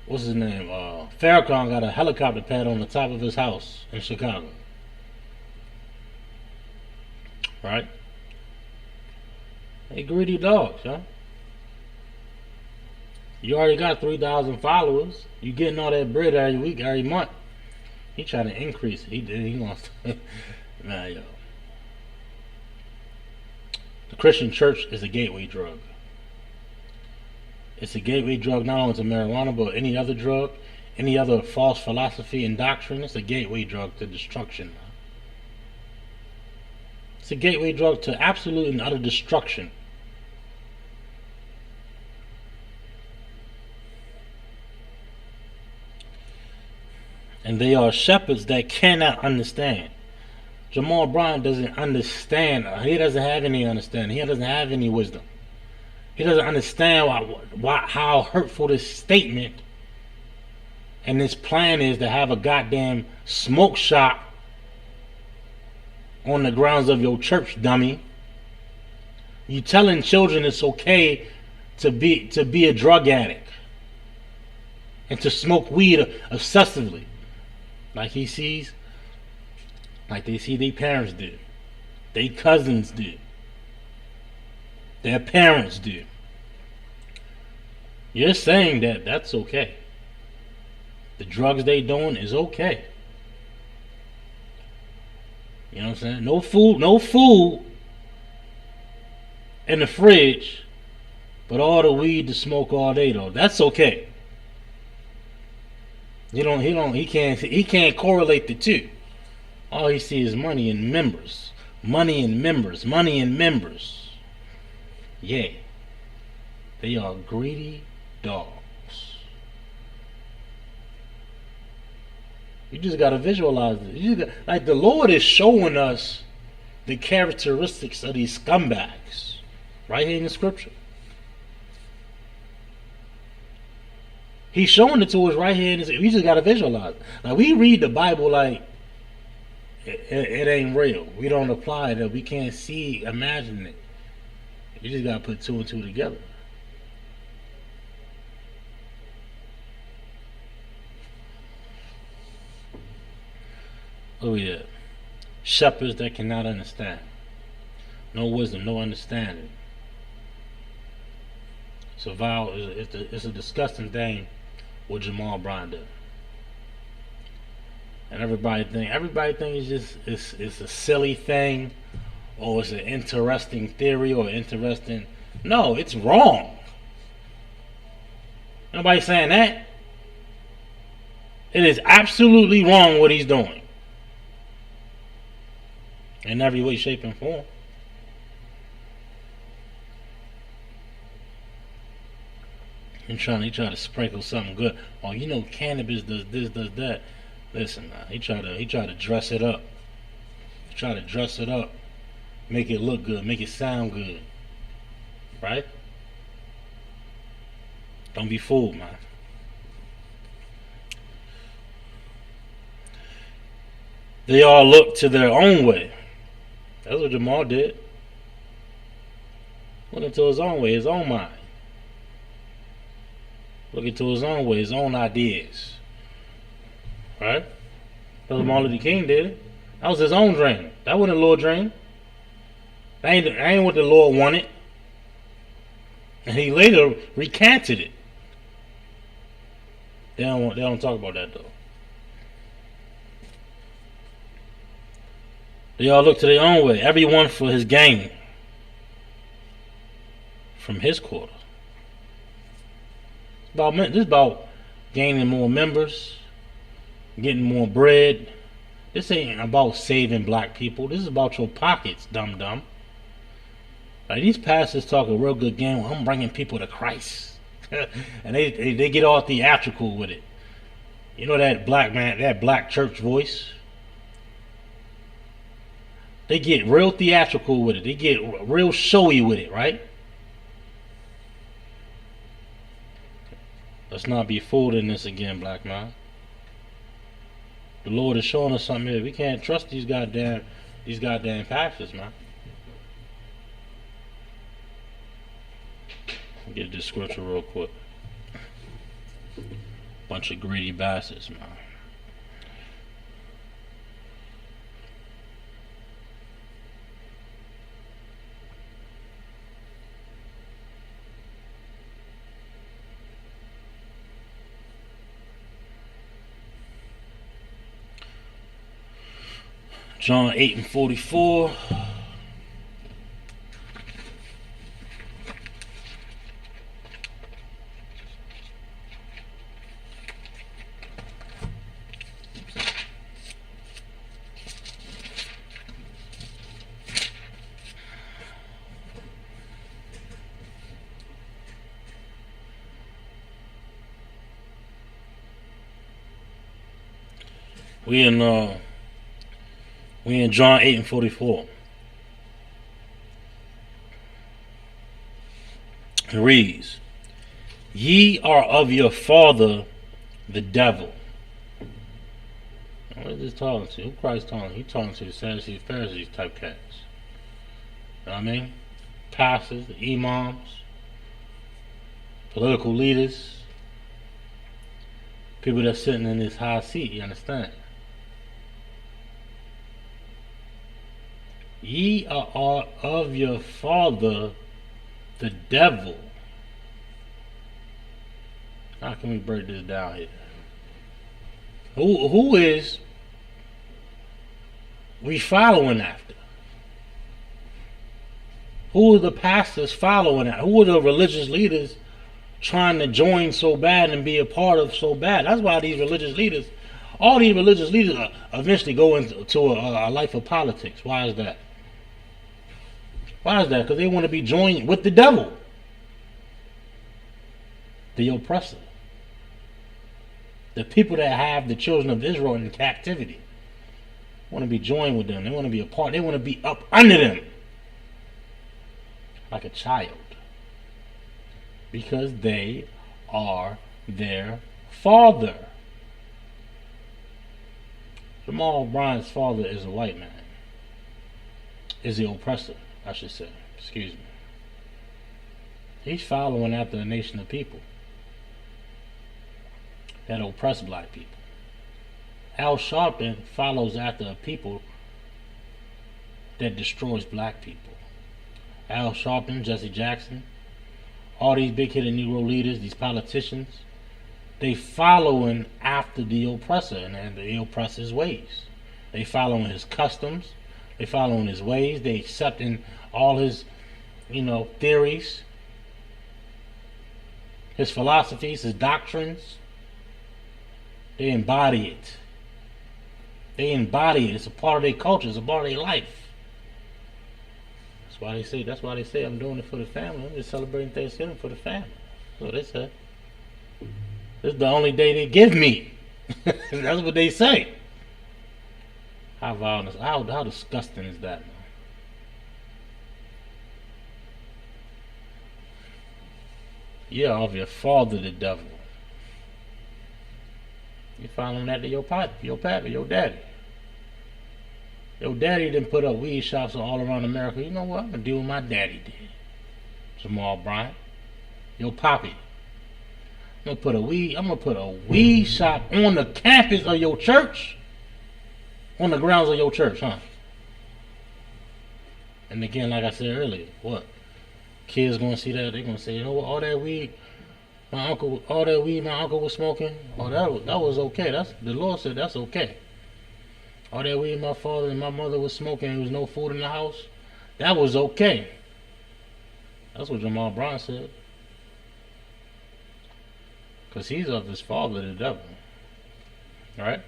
What's his name? Farrakhan got a helicopter pad on the top of his house in Chicago. Right? They greedy dogs, huh? You already got 3,000 followers. You getting all that bread every week, every month. He trying to increase it. He wants to. Nah, yo. The Christian church is a gateway drug. It's a gateway drug not only to marijuana, but any other drug, any other false philosophy and doctrine. It's a gateway drug to destruction. It's a gateway drug to absolute and utter destruction. And they are shepherds that cannot understand. Jamal Bryant doesn't understand. He doesn't have any understanding. He doesn't have any wisdom. He doesn't understand how hurtful this statement and this plan is to have a goddamn smoke shop on the grounds of your church, dummy. You telling children it's okay to be a drug addict and to smoke weed obsessively. Like he sees, like they see their parents do, their cousins do, their parents do. You're saying that that's okay. The drugs they doing is okay. You know what I'm saying? No food in the fridge, but all the weed to smoke all day though. That's okay. He can't correlate the two. All he sees is money and members. Money and members. Money and members. Yeah. They are greedy dogs. You just gotta visualize it. Like the Lord is showing us the characteristics of these scumbags right here in the scripture. He's showing it to us right here. We just gotta visualize it. Like, we read the Bible like it ain't real. We don't apply it. We can't see, imagine it. You just gotta put two and two together. Oh yeah, shepherds that cannot understand. No wisdom, no understanding. It's a vile. It's a disgusting thing what Jamal Bryant did. And everybody think it's a silly thing, or it's an interesting theory, or interesting. No, it's wrong. Nobody saying that. It is absolutely wrong what he's doing. In every way, shape, and form. He try to sprinkle something good. Oh, you know, cannabis does this, does that. Listen, man, he try to dress it up. He try to dress it up, make it look good, make it sound good, right? Don't be fooled, man. They all look to their own way. That's what Jamal did. Looking to his own way, his own mind. Looking to his own way, his own ideas. Right? That's what Martin Luther King did. That was his own dream. That wasn't the Lord's dream. That ain't what the Lord wanted. And he later recanted it. They don't talk about that though. They all look to their own way. Everyone for his gain. From his quarter. This is about gaining more members, getting more bread. This ain't about saving black people. This is about your pockets, dum-dum. Like, these pastors talk a real good game. I'm bringing people to Christ. And they get all theatrical with it. You know that black man, that black church voice? They get real theatrical with it. They get real showy with it, right? Let's not be fooled in this again, black man. The Lord is showing us something here. We can't trust these goddamn pastors, man. Get this scripture real quick. Bunch of greedy bastards, man. John 8:44. We in John 8:44. It reads, "Ye are of your father, the devil." What is this talking to? Who Christ talking? He talking to the Sadducees, Pharisees type cats. You know what I mean? Pastors, imams, political leaders, people that's sitting in this high seat. You understand? Ye are of your father, the devil. How can we break this down here? Who is we following after? Who are the pastors following after? Who are the religious leaders trying to join so bad and be a part of so bad? That's why all these religious leaders eventually go into a life of politics. Why is that? Why is that? Because they want to be joined with the devil, the oppressor, the people that have the children of Israel in captivity. Want to be joined with them. They want to be a part. They want to be up under them like a child, because they are their father. Jamal Bryant's father is a white man. Is the oppressor, I should say. Excuse me. He's following after a nation of people that oppress black people. Al Sharpton follows after a people that destroys black people. Al Sharpton, Jesse Jackson, all these big-headed Negro leaders, these politicians, they following after the oppressor and the oppressor's ways. They following his customs. They following his ways. They accepting all his, theories, his philosophies, his doctrines. They embody it. They embody it. It's a part of their culture. It's a part of their life. That's why they say I'm doing it for the family. I'm just celebrating Thanksgiving for the family. That's what they say. This is the only day they give me. That's what they say. How violent, how disgusting is that, man? Yeah, of your father, the devil. You following that to your papa, your daddy. Your daddy didn't put up weed shops all around America. You know what? I'm gonna do what my daddy did. Jamal Bryant. Your poppy. I'm gonna put a weed shop on the campus of your church. On the grounds of your church, huh? And again, like I said earlier, what? Kids gonna see that, they gonna say, you know what, all that weed my uncle was smoking, that was okay. The Lord said that's okay. All that weed my father and my mother was smoking, and there was no food in the house, that was okay. That's what Jamal Bryant said. Because he's of his father, the devil. Alright?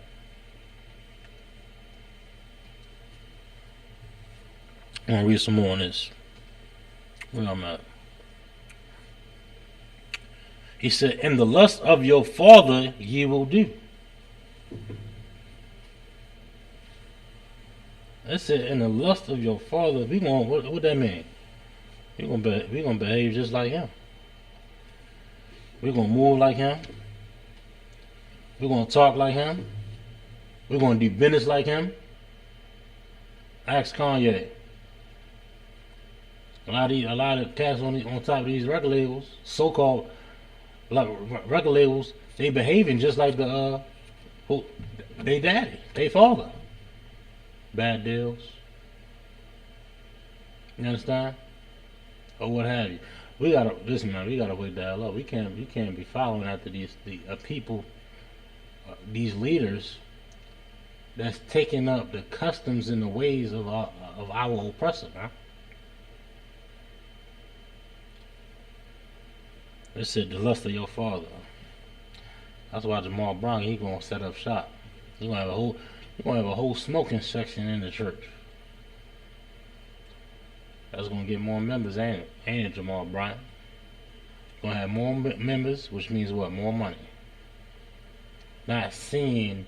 I'm going to read some more on this. Where I'm at. He said, "In the lust of your father ye will do." It said, "In the lust of your father." What that mean? We gonna behave just like him. We're gonna move like him. We're gonna talk like him. We're gonna do business like him. Ask Kanye. A lot of cats on top of these record labels, so-called record labels, they behaving just like they daddy, they father. Bad deals. You understand? Or what have you. We gotta wake the hell up. We can't be following after these people, these leaders that's taking up the customs and the ways of our oppressor, man. It said the lust of your father. That's why Jamal Bryant, he gonna set up shop. He gonna have a whole smoking section in the church. That's gonna get more members, ain't it, Jamal Bryant? Gonna have more members, which means what? More money. Not seeing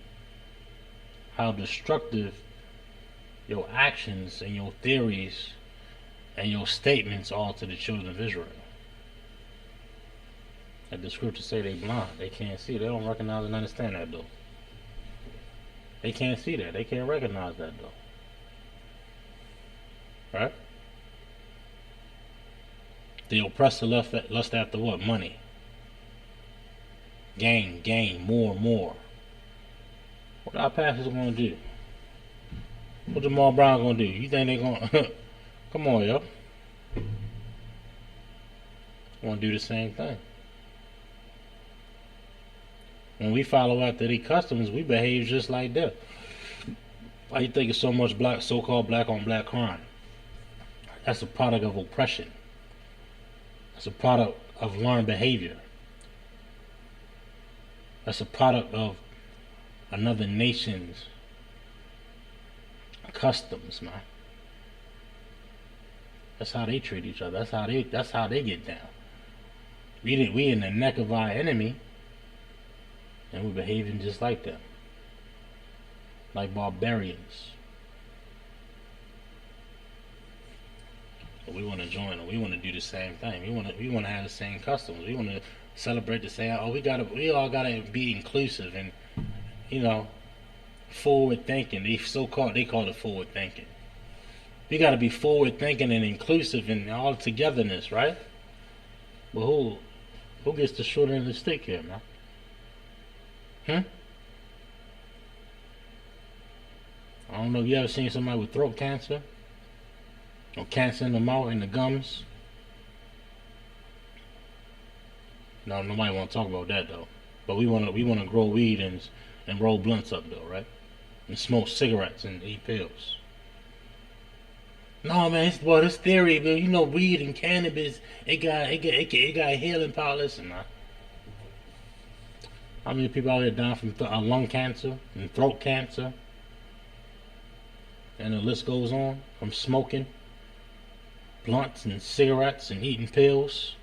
how destructive your actions and your theories and your statements are to the children of Israel. Like the scriptures say, they blind. They can't see. They don't recognize and understand that though. They can't see that. They can't recognize that though. Right? The oppressor lust after what? Money. Gain, more. What our pastors gonna do? What Jamal Brown gonna do? You think they gonna come on, yo? Gonna do the same thing. When we follow after their customs, we behave just like them. Why you think it's so much so-called black on black crime? That's a product of oppression. That's a product of learned behavior. That's a product of another nation's customs, man. That's how they treat each other. That's how they get down. We in the neck of our enemy, and we're behaving just like them, like barbarians. But we want to join them. We want to do the same thing. We want to have the same customs. We celebrate to say, oh, we all gotta be inclusive and, you know, forward thinking. They call it forward thinking. We gotta be forward thinking and inclusive and all togetherness, right? But who gets the short end of the stick here, man? I don't know if you ever seen somebody with throat cancer or cancer in the mouth and the gums. No, nobody want to talk about that though. But we wanna grow weed and roll blunts up though, right? And smoke cigarettes and eat pills. No man, it's theory, but you know, weed and cannabis, it got healing power. Listen, man. How many people out here dying from lung cancer and throat cancer? And the list goes on, from smoking blunts and cigarettes and eating pills.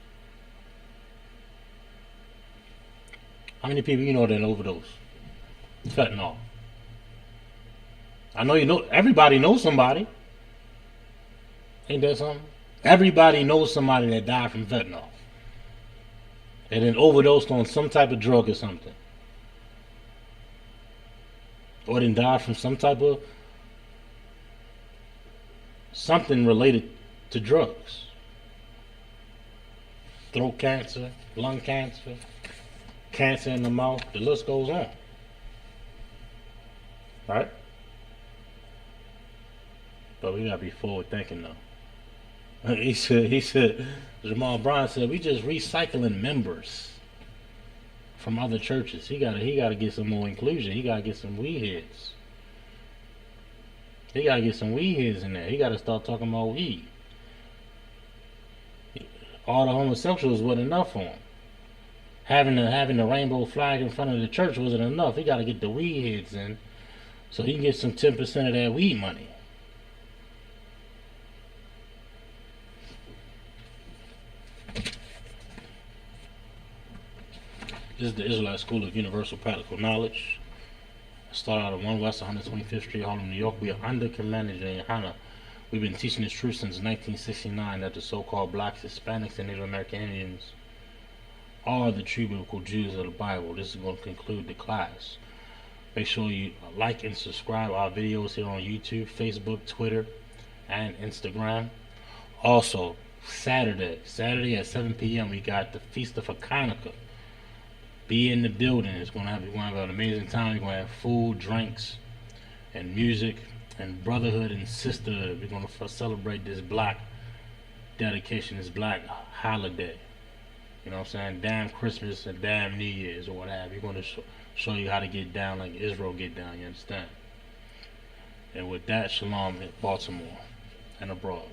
How many people you know that overdose? Fentanyl. I know everybody knows somebody. Ain't that something? Everybody knows somebody that died from fentanyl. And then overdosed on some type of drug or something. Or then died from some type of something related to drugs. Throat cancer, lung cancer, cancer in the mouth, the list goes on. Right? But we gotta be forward thinking though. He said, Jamal Bryant said, we just recycling members from other churches. He gotta get some more inclusion. He gotta get some weed heads. He gotta get some weed heads in there. He gotta start talking about weed. All the homosexuals wasn't enough for him. Having the rainbow flag in front of the church wasn't enough. He gotta get the weed heads in so he can get some 10% of that weed money. This is the Israelite School of Universal Practical Knowledge. I started out at 1 West 125th Street, Harlem, New York. We are under Commander Jane Hanna. We've been teaching this truth since 1969 that the so-called blacks, Hispanics, and Native American Indians are the true biblical Jews of the Bible. This is going to conclude the class. Make sure you like and subscribe our videos here on YouTube, Facebook, Twitter, and Instagram. Also, Saturday at 7 p.m. we got the Feast of Hanukkah. Be in the building. We're gonna have an amazing time. We're gonna have food, drinks, and music, and brotherhood and sisterhood. We're gonna celebrate this black dedication, this black holiday. You know what I'm saying? Damn Christmas and damn New Year's or what have you. We're gonna show you how to get down like Israel get down. You understand? And with that, shalom, Baltimore and abroad.